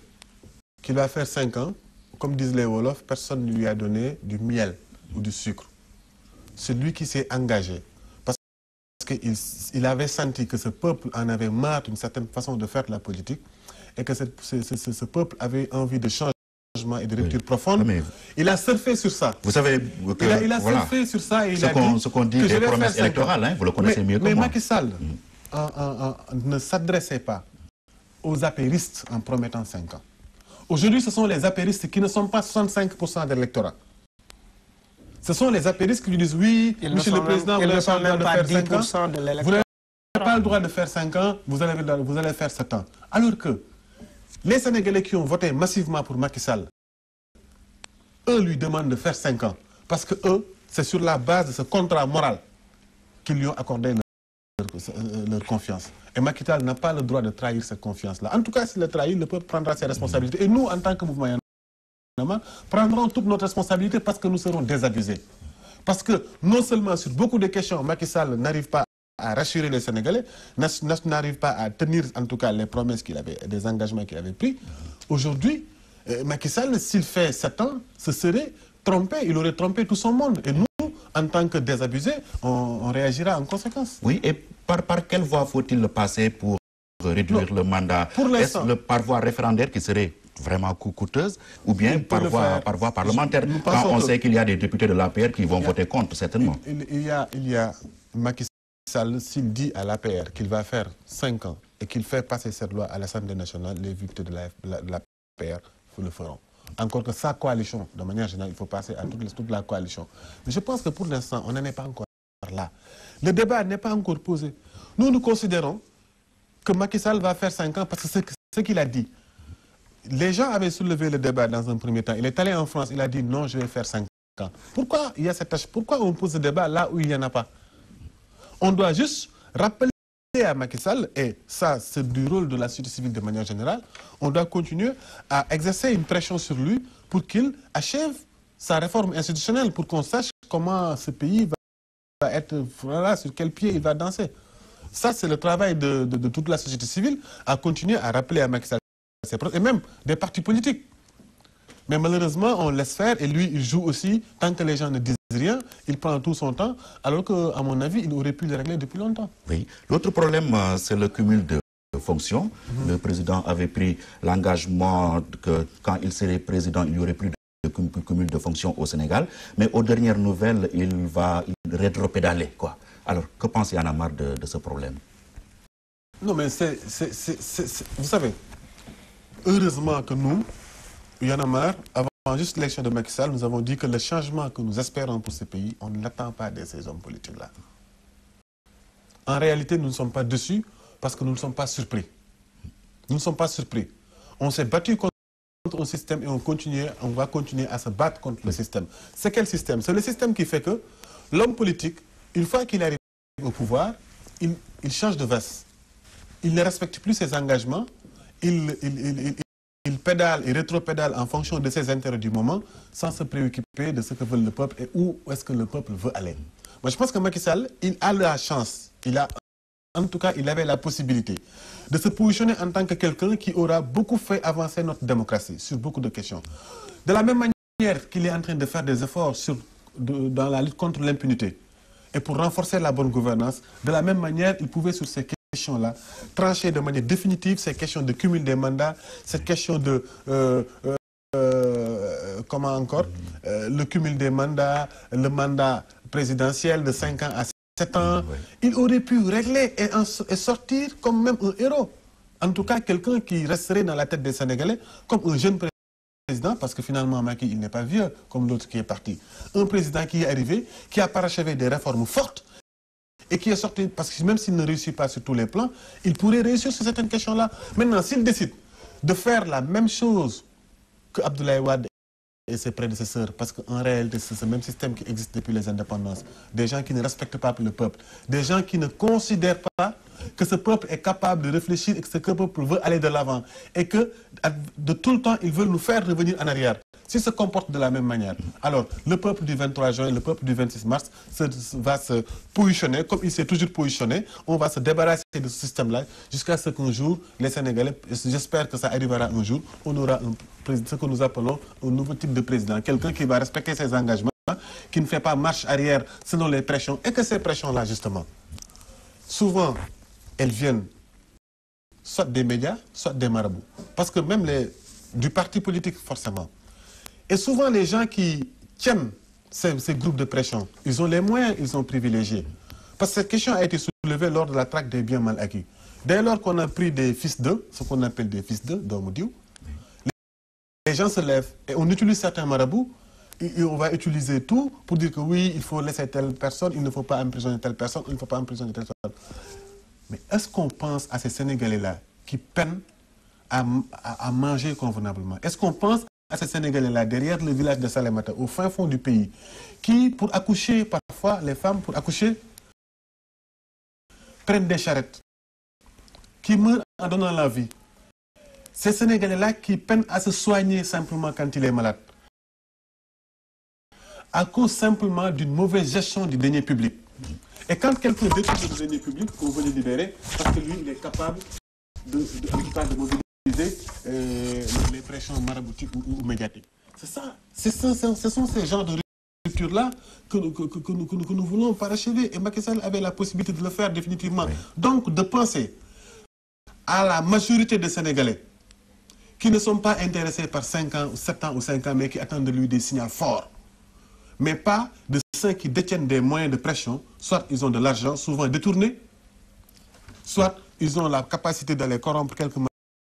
qu'il va faire 5 ans, comme disent les Wolofs, personne ne lui a donné du miel ou du sucre. C'est lui qui s'est engagé. Parce qu'il avait senti que ce peuple en avait marre d'une certaine façon de faire de la politique et que ce peuple avait envie de changement et de rupture profonde. Mais il a surfé sur ça. Vous savez que il a surfé sur ça et il a dit ce qu'on dit des promesses électorales, hein, vous le connaissez mieux que moi. Mais Macky Sall ne s'adressait pas aux apéristes en promettant 5 ans. Aujourd'hui, ce sont les apéristes qui ne sont pas 65% de l'électorat. Ce sont les apéristes qui lui disent oui, monsieur le président, vous n'avez pas le droit de faire 5 ans. Vous n'avez pas le droit de faire 5 ans, vous allez faire 7 ans. Alors que les Sénégalais qui ont voté massivement pour Macky Sall, eux lui demandent de faire 5 ans. Parce que eux, c'est sur la base de ce contrat moral qu'ils lui ont accordé leur confiance. Et Macky Sall n'a pas le droit de trahir cette confiance-là. En tout cas, s'il le trahit, le peuple prendra ses responsabilités. Et nous, en tant que mouvement Y en a marre, prendrons toutes nos responsabilités parce que nous serons désabusés. Parce que non seulement sur beaucoup de questions, Macky Sall n'arrive pas à rassurer les Sénégalais, n'arrive pas à tenir en tout cas les promesses qu'il avait, des engagements qu'il avait pris. Aujourd'hui, Macky Sall, s'il fait 7 ans, ce serait trompé, il aurait trompé tout son monde. Et nous, en tant que désabusés, on réagira en conséquence. Oui, et par quelle voie faut-il passer pour réduire le mandat? Est-ce par voie référendaire qui serait vraiment coûteuse ou bien par voie parlementaire? Quand on sait qu'il y a des députés de l'APR qui vont voter contre, certainement. Il y a Macky Sall, s'il dit à l'APR qu'il va faire 5 ans et qu'il fait passer cette loi à l'Assemblée nationale, les députés de l'APR le feront. Encore que sa coalition, de manière générale, il faut passer à toute la coalition. Mais je pense que pour l'instant, on n'en est pas encore là. Le débat n'est pas encore posé. Nous considérons que Macky Sall va faire 5 ans parce que c'est ce qu'il a dit. Les gens avaient soulevé le débat dans un premier temps. Il est allé en France, il a dit non, je vais faire 5 ans. Pourquoi il y a cette tâche? Pourquoi on pose ce débat là où il n'y en a pas? On doit juste rappeler à Macky Sall, et ça c'est du rôle de la société civile de manière générale, on doit continuer à exercer une pression sur lui pour qu'il achève sa réforme institutionnelle, pour qu'on sache comment ce pays va être, voilà, sur quel pied il va danser. Ça c'est le travail de toute la société civile, à continuer à rappeler à Macky Sall, et même des partis politiques. Mais malheureusement, on laisse faire et lui, il joue aussi, tant que les gens ne disent rien, il prend tout son temps, alors qu'à mon avis, il aurait pu le régler depuis longtemps. Oui. L'autre problème, c'est le cumul de fonctions. Le président avait pris l'engagement que quand il serait président, il n'y aurait plus de cumul de fonctions au Sénégal. Mais aux dernières nouvelles, il va rétropédaler, quoi. Alors, que pense Y en a marre de ce problème? Non, mais vous savez, heureusement que nous, Y en a marre, avant juste l'élection de Macky Sall, nous avons dit que le changement que nous espérons pour ce pays, on ne l'attend pas de ces hommes politiques-là. En réalité, nous ne sommes pas dessus parce que nous ne sommes pas surpris. Nous ne sommes pas surpris. On s'est battu contre un système et on va continuer à se battre contre le système. C'est quel système? C'est le système qui fait que l'homme politique, une fois qu'il arrive au pouvoir, il change de veste. Il ne respecte plus ses engagements. Il pédale et rétropédale en fonction de ses intérêts du moment, sans se préoccuper de ce que veut le peuple et où est-ce que le peuple veut aller. Moi, je pense que Macky Sall, il a la chance, en tout cas, il avait la possibilité de se positionner en tant que quelqu'un qui aura beaucoup fait avancer notre démocratie sur beaucoup de questions. De la même manière qu'il est en train de faire des efforts dans la lutte contre l'impunité et pour renforcer la bonne gouvernance, de la même manière, il pouvait sur ces questions-là trancher de manière définitive ces questions de cumul des mandats, cette question de comment encore le cumul des mandats, le mandat présidentiel de 5 ans à 7 ans. Il aurait pu régler et sortir comme même un héros. En tout cas, quelqu'un qui resterait dans la tête des Sénégalais comme un jeune président, parce que finalement, Macky, il n'est pas vieux comme l'autre qui est parti. Un président qui est arrivé, qui a parachevé des réformes fortes et qui est sorti, parce que même s'il ne réussit pas sur tous les plans, il pourrait réussir sur certaines questions-là. Maintenant, s'il décide de faire la même chose que Abdoulaye Wade et ses prédécesseurs, parce qu'en réalité, c'est ce même système qui existe depuis les indépendances. Des gens qui ne respectent pas le peuple, des gens qui ne considèrent pas que ce peuple est capable de réfléchir et que ce peuple veut aller de l'avant. Et que, de tout le temps, ils veulent nous faire revenir en arrière. S'ils se comportent de la même manière, alors le peuple du 23 juin et le peuple du 26 mars va se positionner, comme il s'est toujours positionné. On va se débarrasser de ce système-là jusqu'à ce qu'un jour, les Sénégalais, j'espère que ça arrivera un jour, on aura ce que nous appelons un nouveau type de président. Quelqu'un qui va respecter ses engagements, qui ne fait pas marche arrière selon les pressions. Et que ces pressions-là, justement, souvent, elles viennent soit des médias, soit des marabouts. Parce que même du parti politique, forcément. Et souvent, les gens qui tiennent ces groupes de pression, ils ont les moyens, ils sont privilégiés. Parce que cette question a été soulevée lors de la traque des biens mal acquis. Dès lors qu'on a pris des fils d'eux, ce qu'on appelle des fils d'eux, d'Omoudiou, les gens se lèvent et on utilise certains marabouts et on va utiliser tout pour dire que oui, il faut laisser telle personne, il ne faut pas emprisonner telle personne, il ne faut pas emprisonner telle personne. Mais est-ce qu'on pense à ces Sénégalais-là qui peinent à manger convenablement? Est-ce qu'on pense à ces Sénégalais-là, derrière le village de Salémata, au fin fond du pays, qui, pour accoucher, parfois, les femmes, pour accoucher, prennent des charrettes, qui meurent en donnant la vie? Ces Sénégalais-là qui peinent à se soigner simplement quand il est malade, à cause simplement d'une mauvaise gestion du denier public. Et quand quelqu'un détruit le denier public, qu'on veut le libérer, parce que lui, il est capable de mobiliser les pressions maraboutiques ou médiatiques. C'est ça. Ce sont ces genres de ruptures-là que nous voulons parachever. Et Macky Sall avait la possibilité de le faire définitivement. Oui. Donc, de penser à la majorité des Sénégalais qui ne sont pas intéressés par 5 ans, 7 ans ou 5 ans, mais qui attendent de lui des signaux forts. Mais pas de ceux qui détiennent des moyens de pression, soit ils ont de l'argent, souvent détourné, soit ils ont la capacité d'aller corrompre quelques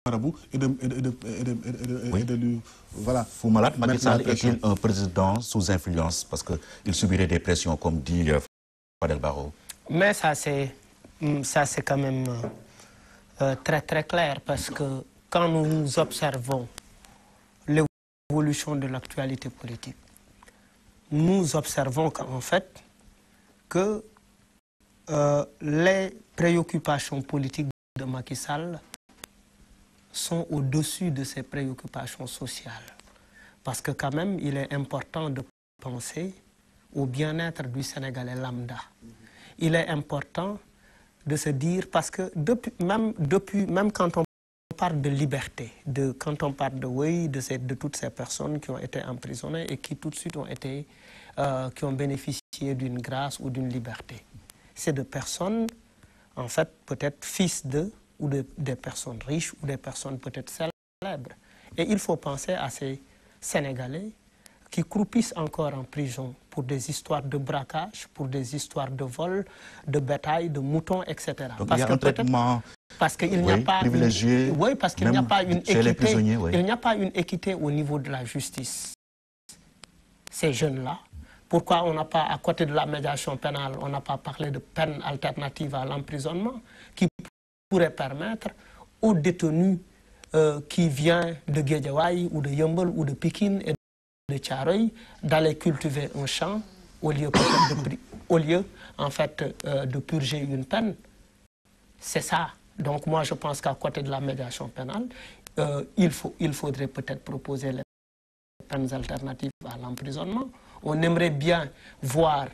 marabouts et de lui... Voilà. Fou Malade, Macky Sall est-il un président sous influence parce qu'il subirait des pressions, comme dit Fadel Barro? Mais ça, c'est quand même très très clair, parce que quand nous observons l'évolution de l'actualité politique, nous observons qu'en fait, que les préoccupations politiques de Macky Sall sont au-dessus de ses préoccupations sociales. Parce que quand même, il est important de penser au bien-être du Sénégalais lambda. Il est important de se dire, parce que même quand on parle de liberté, quand on parle de toutes ces personnes qui ont été emprisonnées et qui tout de suite qui ont bénéficié d'une grâce ou d'une liberté. C'est de personnes, en fait, peut-être fils d'eux, ou des personnes riches, ou des personnes peut-être célèbres. Et il faut penser à ces Sénégalais qui croupissent encore en prison pour des histoires de braquage, pour des histoires de vol, de bétail, de moutons, etc. Donc il y a un traitement qu'il n'y a pas privilégié, parce qu'il n'y a pas une équité, il n'y a pas une équité au niveau de la justice. Ces jeunes-là, pourquoi on n'a pas, à côté de la médiation pénale, on n'a pas parlé de peine alternative à l'emprisonnement qui pourrait permettre aux détenus qui viennent de Guédiawaye ou de Yeumbeul ou de Pikine et de Thiaroye d'aller cultiver un champ au lieu en fait de purger une peine. C'est ça. Donc moi je pense qu'à côté de la médiation pénale, il faudrait peut-être proposer les peines alternatives à l'emprisonnement. On aimerait bien voir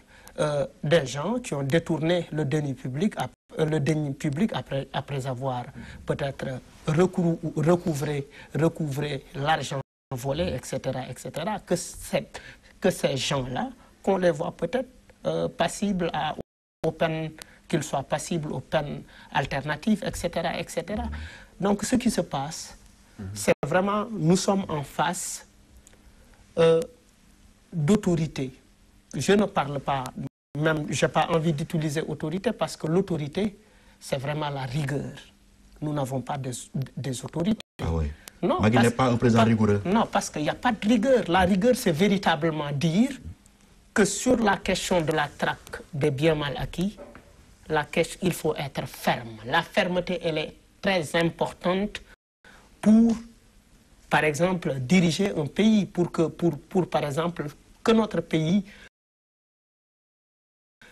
des gens qui ont détourné le denier public après avoir peut-être recouvré l'argent volé, etc., que ces gens-là, qu'on les voit peut-être passibles aux peines, qu'ils soient passibles aux peines alternatives, etc., etc. Donc ce qui se passe, c'est vraiment, nous sommes en face d'autorité. Je ne parle pas, même, je n'ai pas envie d'utiliser autorité parce que l'autorité, c'est vraiment la rigueur. Nous n'avons pas des autorités. Ah oui. Non, Macky n'est pas un président rigoureux. Non, parce qu'il n'y a pas de rigueur. La rigueur, c'est véritablement dire que sur la question de la traque des biens mal acquis, il faut être ferme. La fermeté, elle est très importante pour, par exemple, diriger un pays, pour par exemple, que notre pays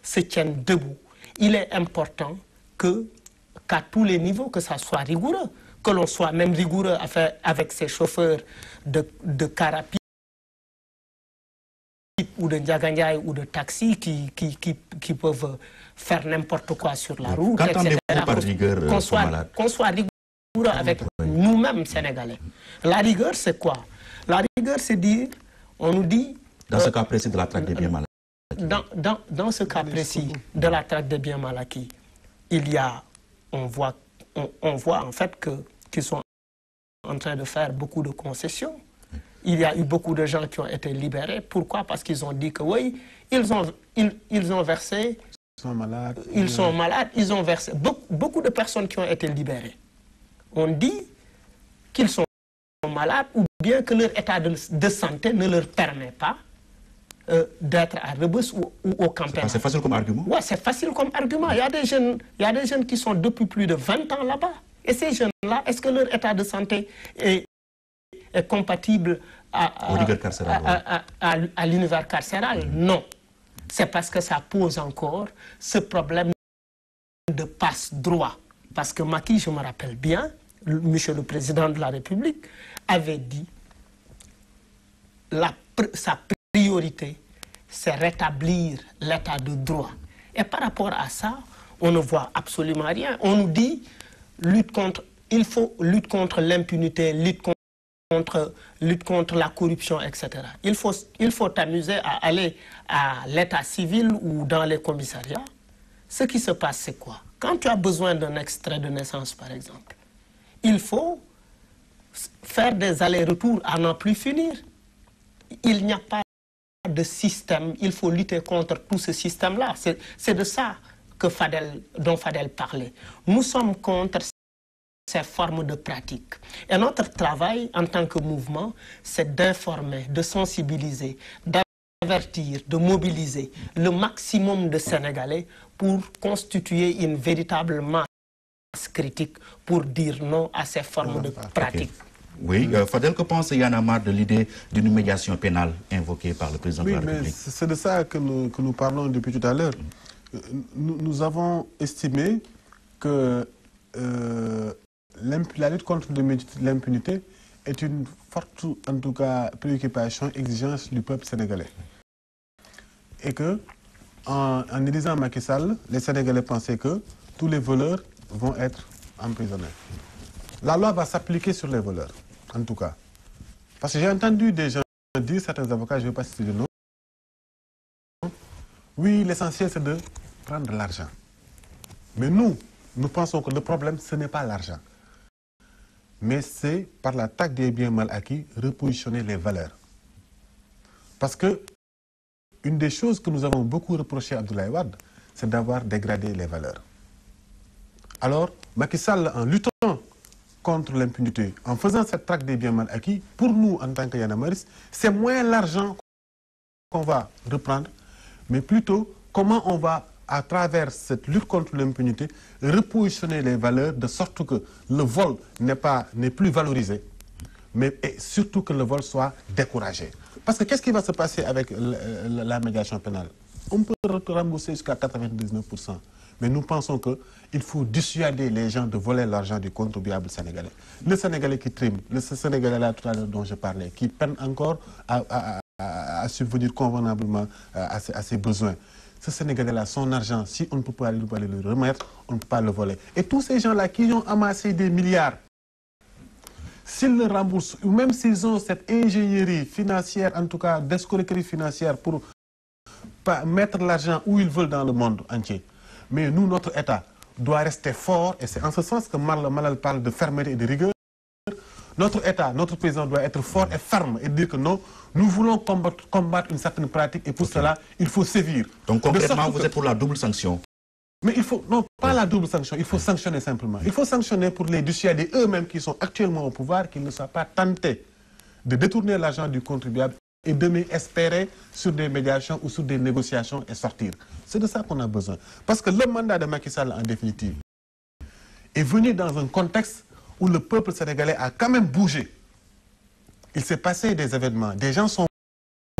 se tienne debout. Il est important qu'à tous les niveaux, que ça soit rigoureux, que l'on soit même rigoureux avec ces chauffeurs de car rapide ou de Ndiagandiaï ou de taxi qui peuvent faire n'importe quoi sur la route, etc. Qu'on soit rigoureux avec nous-mêmes, Sénégalais. La rigueur, c'est quoi? La rigueur, c'est dire, on nous dit... Dans ce cas précis de la traque des biens mal acquis. Dans ce cas précis de la traque des biens mal acquis, on voit en fait qu'ils sont en train de faire beaucoup de concessions. Il y a eu beaucoup de gens qui ont été libérés. Pourquoi? Parce qu'ils ont dit que oui, ils ont versé... Ils sont malades. Ils sont malades, ils ont versé... Beaucoup de personnes qui ont été libérées. On dit qu'ils sont malades ou bien que leur état de santé ne leur permet pas d'être à Rebeuss ou au camp pénal. C'est facile comme argument? Oui, c'est facile comme argument. Il y a des jeunes qui sont depuis plus de 20 ans là-bas. Et ces jeunes-là, est-ce que leur état de santé est compatible à l'univers carcéral? Non. C'est parce que ça pose encore ce problème de passe-droit. Parce que Macky, je me rappelle bien, monsieur le président de la République, avait dit sa priorité, c'est rétablir l'état de droit. Et par rapport à ça, on ne voit absolument rien. On nous dit, il faut lutter contre l'impunité, lutte contre la corruption, etc. Il faut t'amuser à aller à l'état civil ou dans les commissariats. Ce qui se passe, c'est quoi? Quand tu as besoin d'un extrait de naissance, par exemple, il faut faire des allers-retours à n'en plus finir. Il n'y a pas de système, il faut lutter contre tout ce système-là. C'est de ça dont Fadel parlait. Nous sommes contre ces formes de pratiques. Et notre travail en tant que mouvement, c'est d'informer, de sensibiliser, d'avertir, de mobiliser le maximum de Sénégalais pour constituer une véritable masse critique pour dire non à ces formes de pratiques. Okay. Oui, Fadel, que pense Y'en a marre de l'idée d'une médiation pénale invoquée par le président de la République? Oui, mais c'est de ça que nous parlons depuis tout à l'heure. Nous avons estimé que la lutte contre l'impunité est une forte, en tout cas, préoccupation, exigence du peuple sénégalais. Et que, en élisant Macky Sall, les Sénégalais pensaient que tous les voleurs vont être emprisonnés. La loi va s'appliquer sur les voleurs, en tout cas. Parce que j'ai entendu des gens dire, certains avocats, je ne vais pas citer de nom, oui, l'essentiel c'est de prendre l'argent. Mais nous pensons que le problème, ce n'est pas l'argent. Mais c'est par la traque des biens mal acquis, repositionner les valeurs. Parce que une des choses que nous avons beaucoup reproché à Abdoulaye Wade, c'est d'avoir dégradé les valeurs. Alors, Macky Sall, en luttant contre l'impunité, en faisant cette traque des biens mal acquis, pour nous, en tant que Y'en a marristes, c'est moins l'argent qu'on va reprendre, mais plutôt comment on va, à travers cette lutte contre l'impunité, repositionner les valeurs de sorte que le vol n'est plus valorisé, mais surtout que le vol soit découragé. Parce que qu'est-ce qui va se passer avec la médiation pénale? On peut rembourser jusqu'à 99%. Mais nous pensons qu'il faut dissuader les gens de voler l'argent du contribuable sénégalais. Le Sénégalais qui trime, le Sénégalais là tout à l'heure dont je parlais, qui peine encore à subvenir convenablement à ses besoins. Ce Sénégalais-là, son argent, si on ne peut pas le remettre, on ne peut pas le voler. Et tous ces gens-là qui ont amassé des milliards, s'ils le remboursent, ou même s'ils ont cette ingénierie financière, en tout cas d'escroquerie financière pour mettre l'argent où ils veulent dans le monde entier. Mais nous, notre État doit rester fort, et c'est en ce sens que Malal parle de fermeté et de rigueur. Notre État, notre président doit être fort et ferme et dire que non, nous voulons combattre une certaine pratique et pour cela, il faut sévir. Donc concrètement, vous êtes pour la double sanction? Mais il faut, non, pas la double sanction, il faut sanctionner simplement. Il faut sanctionner pour les dissuader eux-mêmes qui sont actuellement au pouvoir, qu'ils ne soient pas tentés de détourner l'argent du contribuable et demain espérer sur des médiations ou sur des négociations et sortir. C'est de ça qu'on a besoin. Parce que le mandat de Macky Sall, en définitive, est venu dans un contexte où le peuple sénégalais a quand même bougé. Il s'est passé des événements. Des gens sont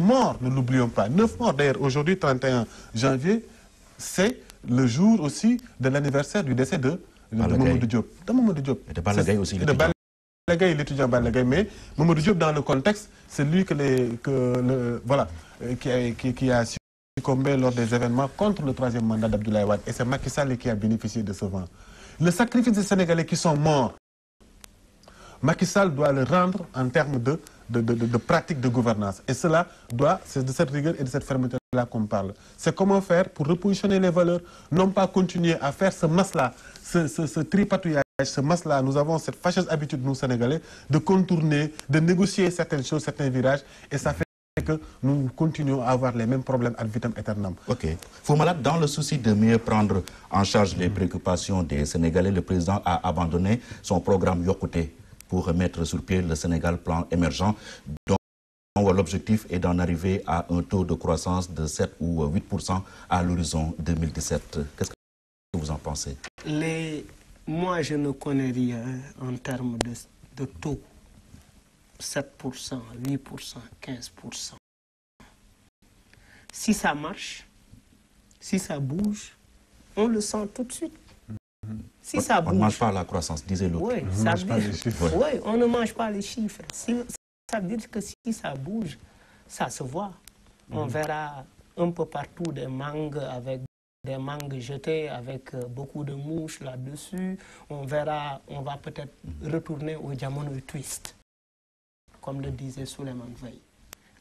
morts, ne l'oublions pas. 9 morts d'ailleurs. Aujourd'hui, 31 janvier, c'est le jour aussi de l'anniversaire du décès de Mamadou Diop. De Mamadou Diop. Et de Balla Gaye aussi. L'étudiant Balla Gaye, mais Mamadou Diop, dans le contexte, c'est lui qui a succombé lors des événements contre le 3e mandat d'Abdoulaye Wade. Et c'est Macky Sall qui a bénéficié de ce vent. Le sacrifice des Sénégalais qui sont morts, Macky Sall doit le rendre en termes de pratique de gouvernance. Et cela c'est de cette rigueur et de cette fermeté-là qu'on parle. C'est comment faire pour repositionner les valeurs, non pas continuer à faire ce mas-là, ce tripatouillage, ce mas-là. Nous avons cette fâcheuse habitude, nous, Sénégalais, de contourner, de négocier certaines choses, certains virages, et ça fait que nous continuons à avoir les mêmes problèmes ad vitam aeternam. Ok. Fou Malade, dans le souci de mieux prendre en charge les préoccupations des Sénégalais, le président a abandonné son programme Yokkouté pour mettre sur pied le Sénégal plan émergent, dont l'objectif est d'en arriver à un taux de croissance de 7 ou 8% à l'horizon 2017. Qu'est-ce que vous en pensez? Moi, je ne connais rien en termes de taux. 7%, 8%, 15%. Si ça marche, si ça bouge, on le sent tout de suite. Si ça bouge, on ne mange pas la croissance, disait l'autre. Oui, on ne mange pas les chiffres. Ça veut dire que si ça bouge, ça se voit. On verra un peu partout des mangues avec des mangues jetées avec beaucoup de mouches là-dessus. On va peut-être retourner au diamant twist, comme le disait Souleymane Faye.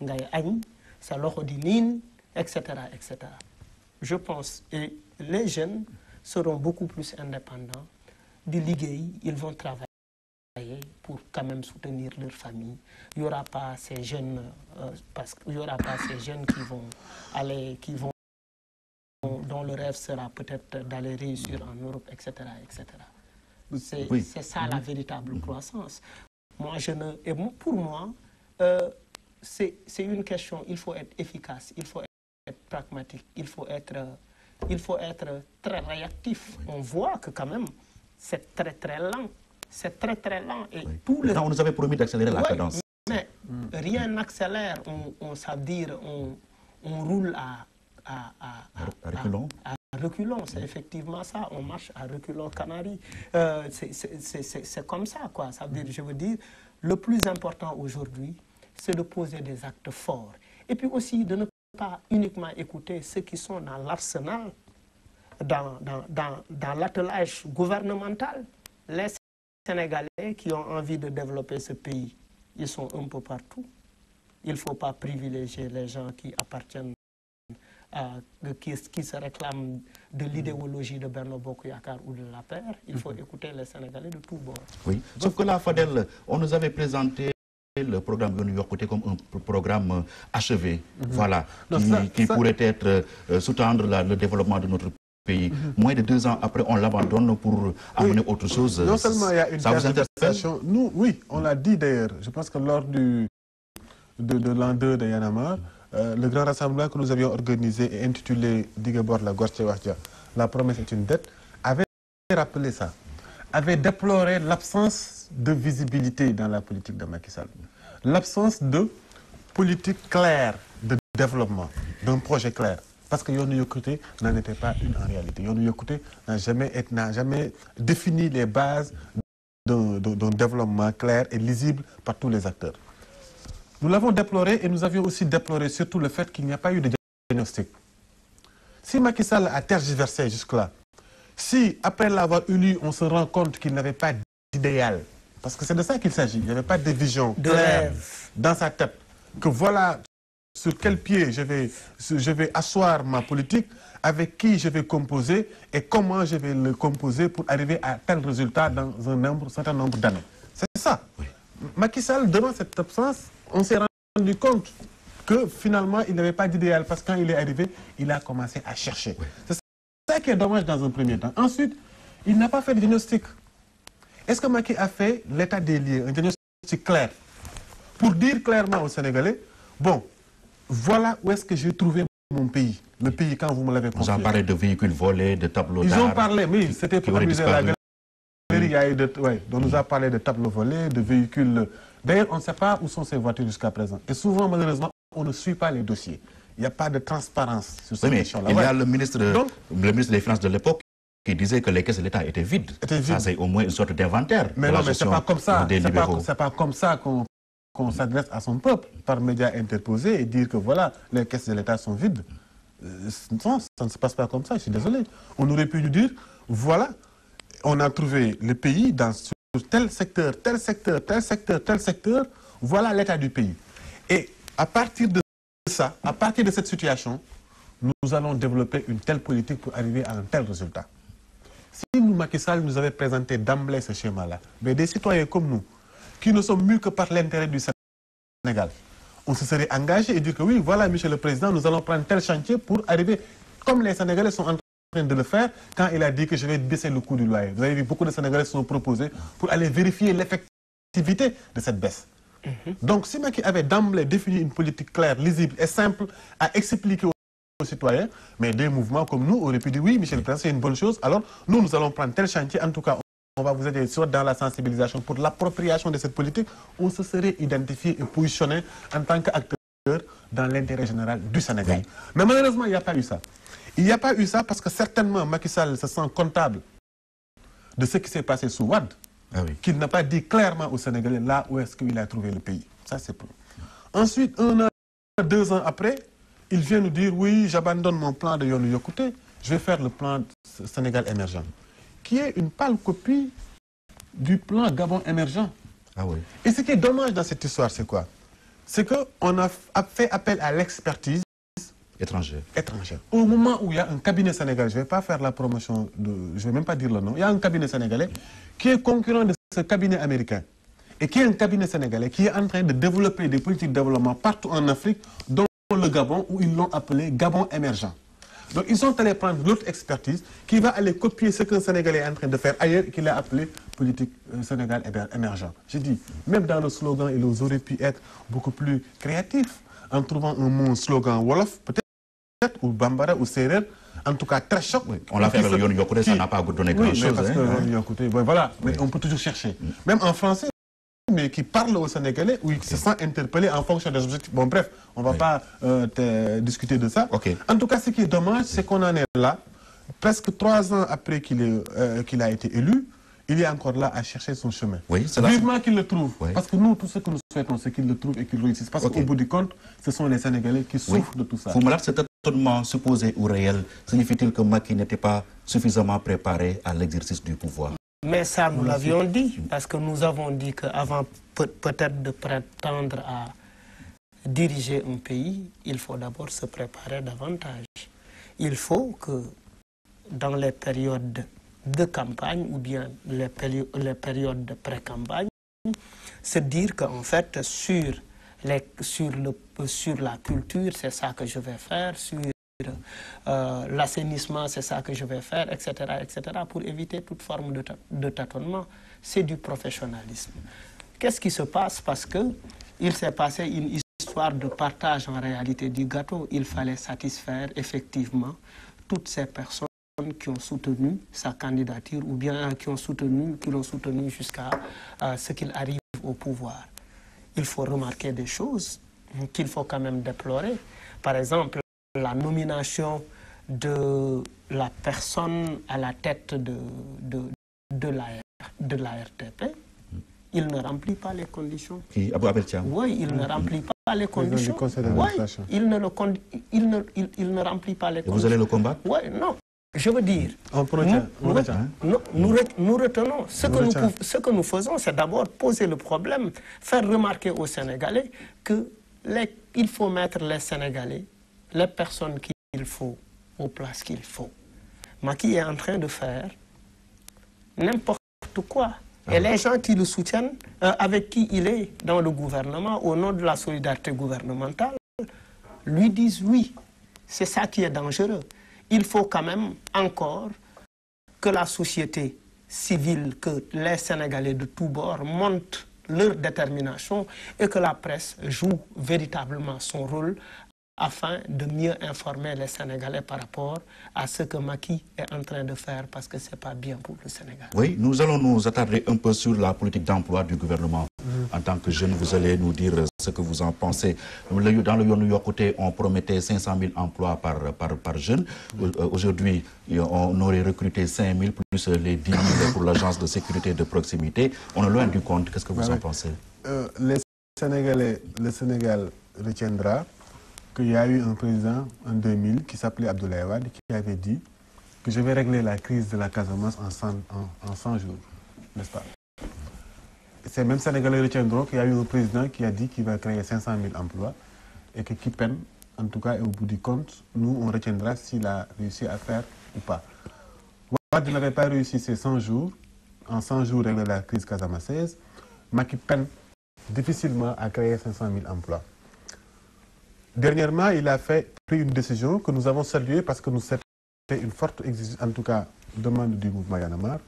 Ngay Agne, c'est l'Ochodinine, etc., etc. Je pense, et les jeunes seront beaucoup plus indépendants. Du liguey, ils vont travailler pour quand même soutenir leur famille. Il n'y aura pas ces jeunes, dont le rêve sera peut-être d'aller réussir en Europe, etc., etc. C'est ça la véritable croissance. Pour moi, c'est une question. Il faut être efficace, il faut être pragmatique, il faut être très réactif. On voit que quand même, c'est très très lent. C'est très très lent. Et on nous avait promis d'accélérer la cadence. Mais rien n'accélère. Ça veut dire on roule à reculons. C'est effectivement ça. On marche à reculons Canaries. C'est comme ça, quoi. Ça veut dire, je veux dire, le plus important aujourd'hui, c'est de poser des actes forts. Et puis aussi de ne pas uniquement écouter ceux qui sont dans l'arsenal, dans l'attelage gouvernemental. Les Sénégalais qui ont envie de développer ce pays, ils sont un peu partout. Il ne faut pas privilégier les gens qui appartiennent qui se réclament de l'idéologie de Benno Bokk Yakaar ou de l'APR. Il faut écouter les Sénégalais de tous bords. Oui, sauf que là, Fadel, on nous avait présenté le programme de New York comme un programme achevé, voilà, qui pourrait être sous-tendre le développement de notre pays. Moins de 2 ans après, on l'abandonne pour amener autre chose. Non seulement il y a une tergiversation, oui, on l'a dit d'ailleurs, je pense que lors de l'an 2 de Y'en a marre, le grand rassemblement que nous avions organisé et intitulé Digabor la Gorche Wahdia, la promesse est une dette, avait rappelé ça, avait déploré l'absence de visibilité dans la politique de Macky Sall, l'absence de politique claire de développement, d'un projet clair. Parce que Yoonu Yokkouté n'en était pas une en réalité. Yoonu Yokkouté n'a jamais défini les bases d'un développement clair et lisible par tous les acteurs. Nous l'avons déploré et nous avions aussi déploré surtout le fait qu'il n'y a pas eu de diagnostic. Si Macky Sall a tergiversé jusque-là, si après l'avoir élu, on se rend compte qu'il n'avait pas d'idéal, parce que c'est de ça qu'il s'agit, il n'y avait pas de vision claire dans sa tête, que voilà sur quel pied je vais asseoir ma politique, avec qui je vais composer et comment je vais le composer pour arriver à tel résultat dans un certain nombre d'années. C'est ça. Oui. Macky Sall, devant cette absence, on s'est rendu compte que finalement, il n'avait pas d'idéal parce que quand il est arrivé, il a commencé à chercher. Oui. C'est ça qui est dommage dans un premier temps. Ensuite, il n'a pas fait de diagnostic. Est-ce que Macky a fait l'état des lieux, un diagnostic clair, pour dire clairement aux Sénégalais, bon, voilà où est-ce que j'ai trouvé mon pays. Le pays, quand vous me l'avez confié. Vous en parlez de véhicules volés, de tableaux d'art. Ils ont parlé, oui, c'était pour amuser la galerie. On nous a parlé de tableaux volés, de véhicules. D'ailleurs, on ne sait pas où sont ces voitures jusqu'à présent. Et souvent, malheureusement, on ne suit pas les dossiers. Il n'y a pas de transparence sur cette question-là. Il y a le ministre des Finances de l'époque qui disait que les caisses de l'État étaient vides. Ça, c'est au moins une sorte d'inventaire. Mais non, mais ce n'est pas comme ça. C'est pas comme ça qu'on s'adresse à son peuple par médias interposés et dire que voilà, les caisses de l'État sont vides. Non, ça ne se passe pas comme ça, je suis désolé. On aurait pu lui dire, voilà, on a trouvé le pays sur tel secteur, tel secteur, tel secteur, tel secteur, voilà l'état du pays. Et à partir de ça, à partir de cette situation, nous allons développer une telle politique pour arriver à un tel résultat. Si nous, Macky Sall, nous avait présenté d'emblée ce schéma-là, mais des citoyens comme nous, qui ne sont mûs que par l'intérêt du Sénégal, on se serait engagé et dire que oui, voilà, Monsieur le Président, nous allons prendre tel chantier pour arriver, comme les Sénégalais sont en train de le faire, quand il a dit que je vais baisser le coût du loyer. Vous avez vu, beaucoup de Sénégalais se sont proposés pour aller vérifier l'effectivité de cette baisse. Donc, si Macky avait d'emblée défini une politique claire, lisible et simple à expliquer aux citoyens, mais des mouvements comme nous auraient pu dire oui, Monsieur le Président, c'est une bonne chose, alors nous allons prendre tel chantier, en tout cas, on va vous aider soit dans la sensibilisation pour l'appropriation de cette politique, on se serait identifié et positionné en tant qu'acteur dans l'intérêt général du Sénégal. Oui. Mais malheureusement, il n'y a pas eu ça. Il n'y a pas eu ça parce que certainement Macky Sall se sent comptable de ce qui s'est passé sous Wade, qu'il n'a pas dit clairement aux Sénégalais là où est-ce qu'il a trouvé le pays. Ça, c'est pour. Ensuite, 1 an, 2 ans après, il vient nous dire oui, j'abandonne mon plan de Yonou Yokouté, je vais faire le plan Sénégal émergent, qui est une pâle copie du plan Gabon émergent. Et ce qui est dommage dans cette histoire, c'est quoi? C'est qu'on a fait appel à l'expertise étrangère. Au moment où il y a un cabinet sénégalais, je ne vais pas faire la promotion, je ne vais même pas dire le nom, il y a un cabinet sénégalais qui est concurrent de ce cabinet américain et qui est un cabinet sénégalais qui est en train de développer des politiques de développement partout en Afrique, dont le Gabon, où ils l'ont appelé Gabon émergent. Donc ils sont allés prendre l'autre expertise qui va aller copier ce qu'un Sénégalais est en train de faire ailleurs et qu'il a appelé politique Sénégal émergent. Je dis, même dans le slogan, ils auraient pu être beaucoup plus créatifs en trouvant un mot slogan Wolof, peut-être, ou Bambara, ou Serer, en tout cas très choc. On l'a fait avec le Yonou Yokouté, ça n'a pas donné grand-chose. Voilà, mais on peut toujours chercher. Même en français, mais qui parle aux Sénégalais ou qui se sent interpellé en fonction des objectifs. Bon, bref, on ne va pas discuter de ça. En tout cas, ce qui est dommage, c'est qu'on en est là, presque 3 ans après qu'il a été élu, il est encore là à chercher son chemin. Vivement qu'il le trouve. Parce que nous, tout ce que nous souhaitons, c'est qu'il le trouve et qu'il réussisse. Parce qu'au bout du compte, ce sont les Sénégalais qui souffrent de tout ça. Foumalade, cet étonnement supposé ou réel, signifie-t-il que Macky n'était pas suffisamment préparé à l'exercice du pouvoir? Mais ça, nous l'avions dit, parce que nous avons dit qu'avant peut-être de prétendre à diriger un pays, il faut d'abord se préparer davantage. Il faut que dans les périodes de campagne ou bien les périodes de pré-campagne, se dire qu'en fait, sur la culture, c'est ça que je vais faire, sur l'assainissement, c'est ça que je vais faire, etc., pour éviter toute forme de tâtonnement. C'est du professionnalisme. Qu'est-ce qui se passe? Parce qu'il s'est passé une histoire de partage en réalité du gâteau. Il fallait satisfaire effectivement toutes ces personnes qui ont soutenu sa candidature ou bien qui l'ont soutenu jusqu'à ce qu'il arrive au pouvoir. Il faut remarquer des choses qu'il faut quand même déplorer. Par exemple, la nomination de la personne à la tête de la RTP, il ne remplit pas les conditions. Oui, il ne remplit pas les conditions. Oui, il ne remplit pas les conditions. Vous allez le combattre? Oui, non. Je veux dire, nous retenons. Ce que nous faisons, c'est d'abord poser le problème, faire remarquer aux Sénégalais qu'il faut mettre les Sénégalais, les personnes qu'il faut, aux places qu'il faut. Macky est en train de faire n'importe quoi. Et les gens qui le soutiennent, avec qui il est dans le gouvernement, au nom de la solidarité gouvernementale, lui disent oui. C'est ça qui est dangereux. Il faut quand même encore que la société civile, que les Sénégalais de tous bords montent leur détermination et que la presse joue véritablement son rôle afin de mieux informer les Sénégalais par rapport à ce que Macky est en train de faire parce que ce n'est pas bien pour le Sénégal. Oui, nous allons nous attarder un peu sur la politique d'emploi du gouvernement. En tant que jeune, vous allez nous dire ce que vous en pensez. Dans le New York côté, on promettait 500 000 emplois par jeune. Aujourd'hui, on aurait recruté 5 000 plus les 10 000 pour l'agence de sécurité de proximité. On est loin du compte. Qu'est-ce que vous en pensez? Le Sénégal retiendra qu'il y a eu un président en 2000 qui s'appelait Abdoulaye Wade qui avait dit que je vais régler la crise de la Casamance en 100 jours, n'est-ce pas? Ces mêmes Sénégalais retiendront qu'il y a eu un président qui a dit qu'il va créer 500 000 emplois et que qui peine, en tout cas, et au bout du compte, nous, on retiendra s'il a réussi à faire ou pas. Wade n'avait pas réussi ces 100 jours, en 100 jours régler la crise casamançaise, mais qui peine difficilement à créer 500 000 emplois. Dernièrement, il a pris une décision que nous avons saluée parce que nous c'était une forte exigence, en tout cas demande du mouvement Y en a marre,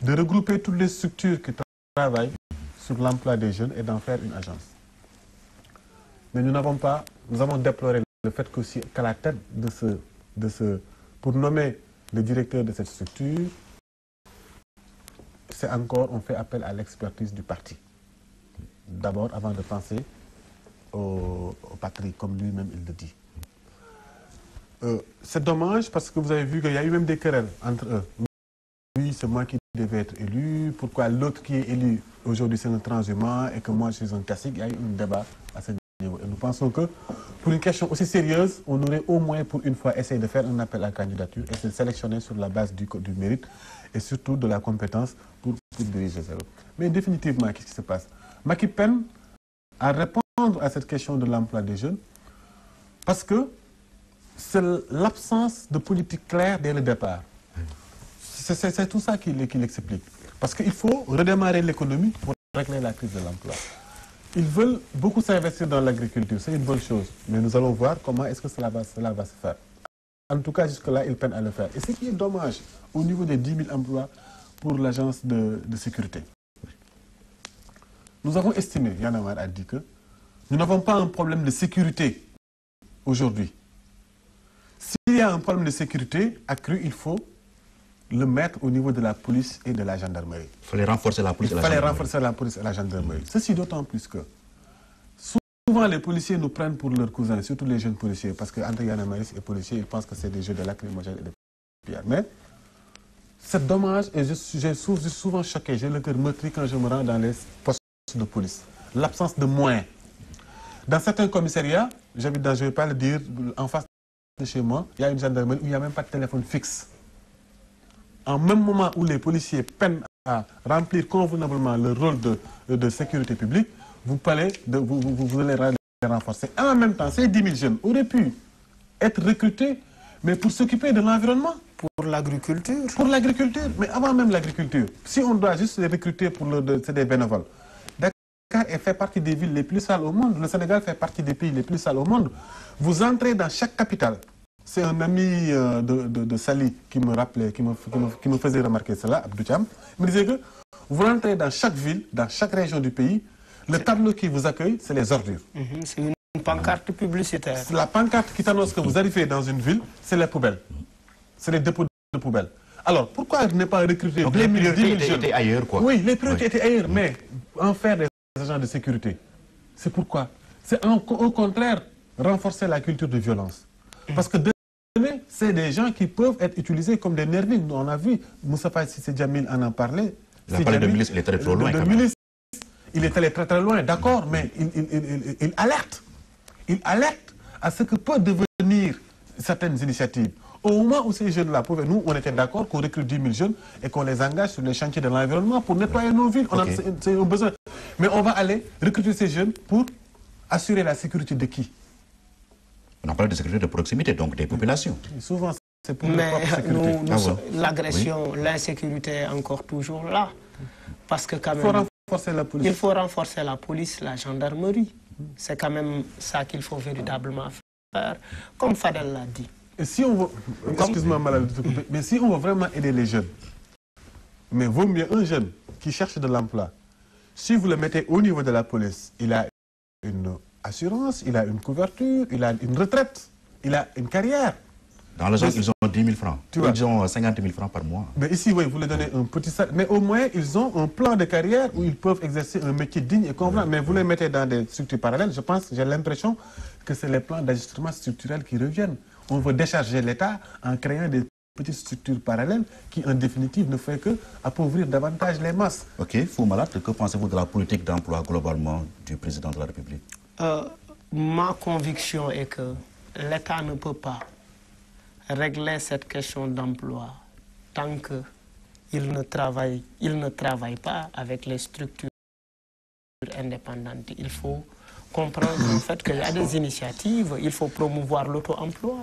de regrouper toutes les structures qui travaillent sur l'emploi des jeunes et d'en faire une agence. Mais nous avons déploré le fait qu'à la tête pour nommer le directeur de cette structure, on fait appel à l'expertise du parti. D'abord, avant de penser au patrie, comme lui-même il le dit. C'est dommage parce que vous avez vu qu'il y a eu même des querelles entre eux. Lui, c'est moi qui devais être élu. Pourquoi l'autre qui est élu aujourd'hui c'est un transhumant et que moi je suis un classique? Il y a eu un débat à ce niveau. Et nous pensons que pour une question aussi sérieuse, on aurait au moins pour une fois essayé de faire un appel à candidature et de sélectionner sur la base du mérite et surtout de la compétence pour diriger ça. Mais définitivement, qu'est-ce qui se passe? Macky peine à répondre à cette question de l'emploi des jeunes parce que c'est l'absence de politique claire dès le départ. C'est tout ça qu'il explique. Parce qu'il faut redémarrer l'économie pour régler la crise de l'emploi. Ils veulent beaucoup s'investir dans l'agriculture, c'est une bonne chose. Mais nous allons voir comment est-ce que cela va se faire. En tout cas, jusque-là, ils peinent à le faire. Et ce qui est dommage, au niveau des 10 000 emplois pour l'agence de sécurité. Nous avons estimé, Y en a marre a dit que nous n'avons pas un problème de sécurité aujourd'hui. S'il y a un problème de sécurité accru, il faut le mettre au niveau de la police et de la gendarmerie. Il fallait renforcer la police et la gendarmerie. Il fallait renforcer la police et la gendarmerie. Ceci d'autant plus que souvent les policiers nous prennent pour leurs cousins, surtout les jeunes policiers, parce qu'entre Y en a marre et policiers, ils pensent que c'est des jeux de lacrymogène et de pierre. Mais c'est dommage et je suis souvent choqué, j'ai le cœur meurtri quand je me rends dans les postes de police. L'absence de moyens. Dans certains commissariats, j'habite dans, je ne vais pas le dire, en face de chez moi, il y a une gendarmerie où il n'y a même pas de téléphone fixe. En même moment où les policiers peinent à remplir convenablement le rôle de sécurité publique, vous allez les renforcer. En même temps, ces 10 000 jeunes auraient pu être recrutés, mais pour s'occuper de l'environnement. Pour l'agriculture. Pour l'agriculture, mais avant même l'agriculture. Si on doit juste les recruter pour c'est des bénévoles. Dakar fait partie des villes les plus sales au monde. Le Sénégal fait partie des pays les plus sales au monde. Vous entrez dans chaque capitale. C'est un ami de Sali qui me rappelait, qui me faisait remarquer cela, Abdou Thiam. Il me disait que vous rentrez dans chaque ville, dans chaque région du pays, le tableau qui vous accueille, c'est les ordures. C'est une pancarte publicitaire. La pancarte qui t'annonce que vous arrivez dans une ville, c'est les poubelles. C'est les dépôts de poubelles. Alors, pourquoi ne pas recruter donc les priorités étaient ailleurs, quoi. Oui, les priorités étaient ailleurs, mais en faire des agents de sécurité. C'est pourquoi. C'est au contraire renforcer la culture de violence. Parce que c'est des gens qui peuvent être utilisés comme des nervis. On a vu, Moustapha Cissé Djamil en parlait. Il a parlé de milice, il est allé trop loin. Il est allé très très loin, d'accord, mais il alerte. Il alerte à ce que peuvent devenir certaines initiatives. Au moment où ces jeunes-là pouvaient, nous, on était d'accord qu'on recrute 10 000 jeunes et qu'on les engage sur les chantiers de l'environnement pour nettoyer nos villes. C'est un besoin. Mais on va aller recruter ces jeunes pour assurer la sécurité de qui? On a parlé de sécurité de proximité, donc des populations. Souvent, c'est pour leur propre sécurité. L'agression, l'insécurité est encore toujours là. Parce que quand même, il faut renforcer la police, la gendarmerie. C'est quand même ça qu'il faut véritablement faire, comme Fadel l'a dit. Et si on veut, excuse-moi malade de te couper, mais si on veut vraiment aider les jeunes, mais vaut mieux un jeune qui cherche de l'emploi, Si vous le mettez au niveau de la police, il a une assurance, il a une couverture, il a une retraite, il a une carrière. Dans le genre, ils ont 10 000 francs. Ils ont 50 000 francs par mois. Mais ici, oui, vous leur donnez un petit salaire. Mais au moins, ils ont un plan de carrière où ils peuvent exercer un métier digne et convenable. Mais vous les mettez dans des structures parallèles, je pense, j'ai l'impression que c'est les plans d'ajustement structurel qui reviennent. On veut décharger l'État en créant des petites structures parallèles qui, en définitive, ne fait que appauvrir davantage les masses. Ok, Fou Malade, que pensez-vous de la politique d'emploi globalement du président de la République? Ma conviction est que l'État ne peut pas régler cette question d'emploi tant qu'il ne travaille pas avec les structures indépendantes. Il faut comprendre en fait qu'il y a des initiatives, il faut promouvoir l'auto-emploi.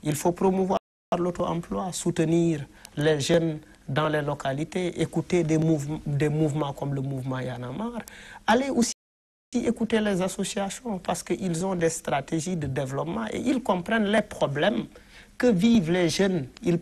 Il faut promouvoir l'auto-emploi, soutenir les jeunes dans les localités, écouter des mouvements comme le mouvement Y en a marre, aller aussi écouter les associations parce qu'ils ont des stratégies de développement et ils comprennent les problèmes que vivent les jeunes. Ils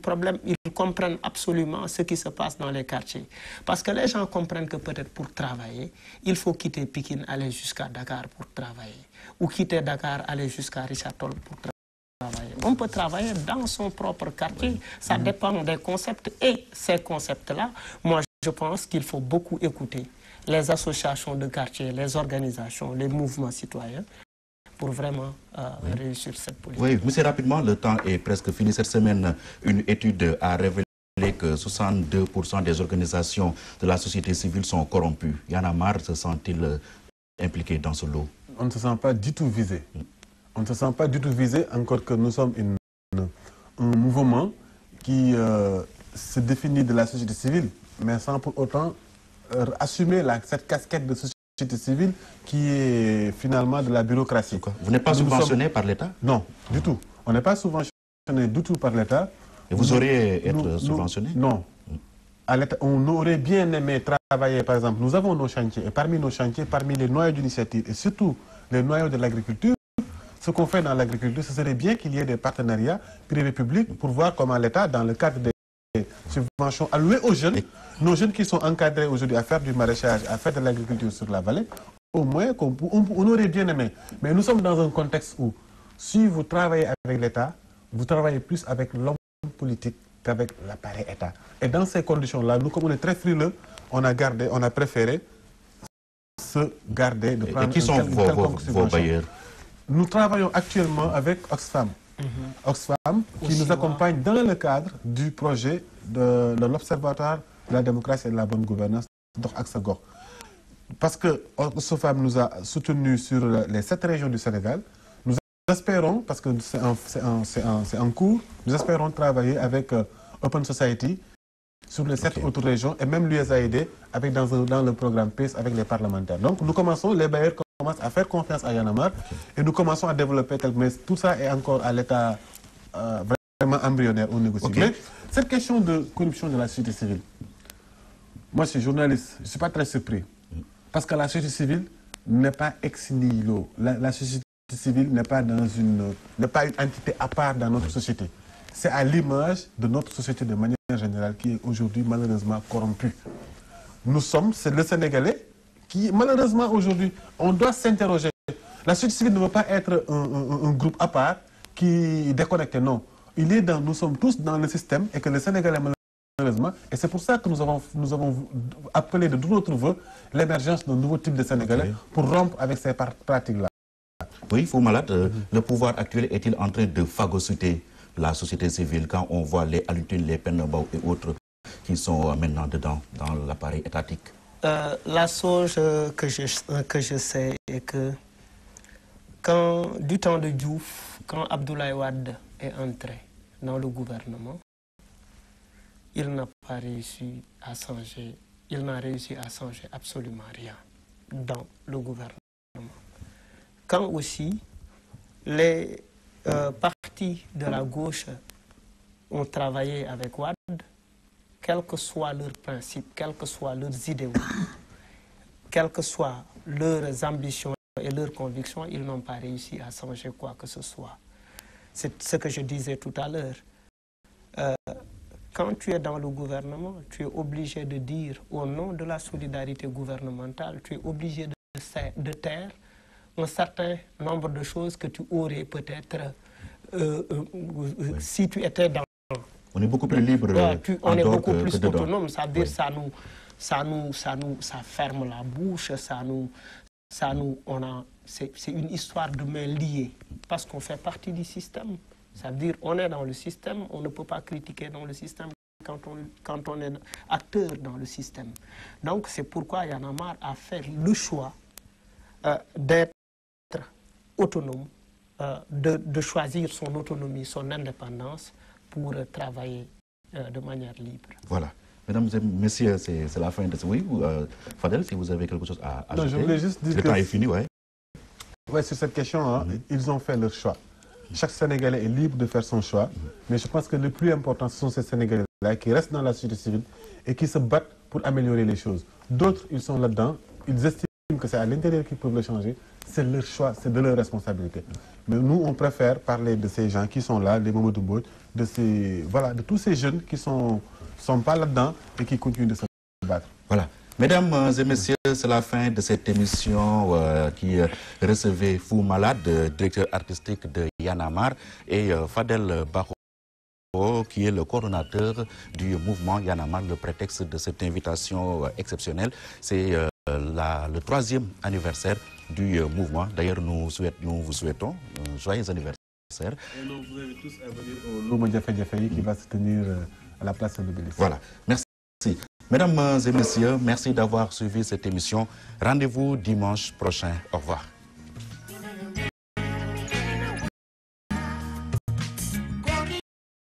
comprennent absolument ce qui se passe dans les quartiers. Parce que les gens comprennent que peut-être pour travailler, il faut quitter Pikine, aller jusqu'à Dakar pour travailler. Ou quitter Dakar, aller jusqu'à Richard Toll pour travailler. On peut travailler dans son propre quartier. Ça dépend des concepts. Et ces concepts-là, moi, je pense qu'il faut beaucoup écouter les associations de quartier, les organisations, les mouvements citoyens pour vraiment réussir cette politique. Oui, mais c'est rapidement, le temps est presque fini. Cette semaine, une étude a révélé que 62% des organisations de la société civile sont corrompues. Y en a marre, se sent-il impliqué dans ce lot? On ne se sent pas du tout visé. On ne se sent pas du tout visé, encore que nous sommes un mouvement qui se définit de la société civile, mais sans pour autant assumer cette casquette de société civile qui est finalement de la bureaucratie. Vous n'êtes pas subventionné par l'État? Non, du tout. On n'est pas subventionné du tout par l'État. Et vous auriez été subventionné? Non. On aurait bien aimé travailler, par exemple, nous avons nos chantiers, et parmi nos chantiers, parmi les noyaux d'initiative, et surtout les noyaux de l'agriculture, ce qu'on fait dans l'agriculture, ce serait bien qu'il y ait des partenariats privés-publics pour voir comment l'État, dans le cadre des subventions allouées aux jeunes, nos jeunes qui sont encadrés aujourd'hui à faire du maraîchage, à faire de l'agriculture sur la vallée, au moins, on aurait bien aimé. Mais nous sommes dans un contexte où, si vous travaillez avec l'État, vous travaillez plus avec l'homme politique qu'avec l'appareil État. Et dans ces conditions-là, nous, comme on est très frileux, on a préféré se garder de prendre. Et qui sont vos bailleurs? Nous travaillons actuellement avec Oxfam. Oxfam qui nous accompagne dans le cadre du projet de l'Observatoire de la démocratie et de la bonne gouvernance d'Oxagor. Parce que Oxfam nous a soutenus sur les 7 régions du Sénégal. Nous espérons, parce que c'est en cours, nous espérons travailler avec Open Society sur les 7 autres régions et même l'USAID avec dans le programme PACE avec les parlementaires. Donc nous commençons, les bailleurs commencent à faire confiance à Y en a marre et nous commençons à développer, mais tout ça est encore à l'état vraiment embryonnaire, on négocie. Mais cette question de corruption de la société civile, moi je suis journaliste, je ne suis pas très surpris. Parce que la société civile n'est pas ex nihilo. La société civile n'est pas une entité à part dans notre société. C'est à l'image de notre société de manière générale qui est aujourd'hui malheureusement corrompue. C'est le Sénégalais qui, malheureusement aujourd'hui, on doit s'interroger. La société civile ne veut pas être un groupe à part qui est déconnecté, non. Nous sommes tous dans le système et que le Sénégalais, malheureusement, et c'est pour ça que nous avons appelé de tous notre vœu l'émergence d'un nouveau type de Sénégalais pour rompre avec ces pratiques-là. Oui, Fou Malade, le pouvoir actuel est-il en train de phagocyter la société civile quand on voit les Alutines, les Penabao et autres qui sont maintenant dedans, dans l'appareil étatique? La chose que je sais est que du temps de Diouf, quand Abdoulaye Wade est entré dans le gouvernement, il n'a pas réussi à changer, il n'a réussi à changer absolument rien dans le gouvernement. Quand aussi les partis de la gauche ont travaillé avec Wade, quels que soient leurs principes, quels que soient leurs idéaux, quelles que soient leurs ambitions et leurs convictions, ils n'ont pas réussi à changer quoi que ce soit. C'est ce que je disais tout à l'heure. quand tu es dans le gouvernement, tu es obligé de dire au nom de la solidarité gouvernementale, tu es obligé de taire un certain nombre de choses que tu aurais peut-être si tu étais dans... On est beaucoup plus libre. On est beaucoup plus autonome, ça veut dire ça ferme la bouche, c'est une histoire de main liée, parce qu'on fait partie du système. Ça veut dire on est dans le système, on ne peut pas critiquer dans le système quand on est acteur dans le système. Donc c'est pourquoi Y en a marre a fait le choix d'être autonome, de choisir son autonomie, son indépendance pour travailler de manière libre. Voilà. Mesdames et messieurs, c'est la fin de ce... Oui, Fadel, si vous avez quelque chose à ajouter. Non, je voulais juste dire le temps est fini, ouais. Ouais, sur cette question, hein, ils ont fait leur choix. Chaque Sénégalais est libre de faire son choix, mais je pense que le plus important, ce sont ces Sénégalais-là qui restent dans la société civile et qui se battent pour améliorer les choses. D'autres, ils sont là-dedans, ils estiment que c'est à l'intérieur qu'ils peuvent le changer, c'est leur choix, c'est de leur responsabilité. Mais nous, on préfère parler de ces gens qui sont là, les Mamadou Mbodj, de tous ces jeunes qui sont pas là-dedans et qui continuent de se battre. Voilà. Mesdames et messieurs, c'est la fin de cette émission qui recevait Fou Malade, directeur artistique de Y en a marre, et Fadel Barro, qui est le coordonnateur du mouvement Y en a marre. Le prétexte de cette invitation exceptionnelle, c'est le 3e anniversaire du mouvement. D'ailleurs, nous vous souhaitons un joyeux anniversaire. Et nous vous invitons tous à venir au Louma Diafé Diafé qui va se tenir à la place de l'Obélisque. Voilà, merci. Mesdames et messieurs, merci d'avoir suivi cette émission. Rendez-vous dimanche prochain. Au revoir.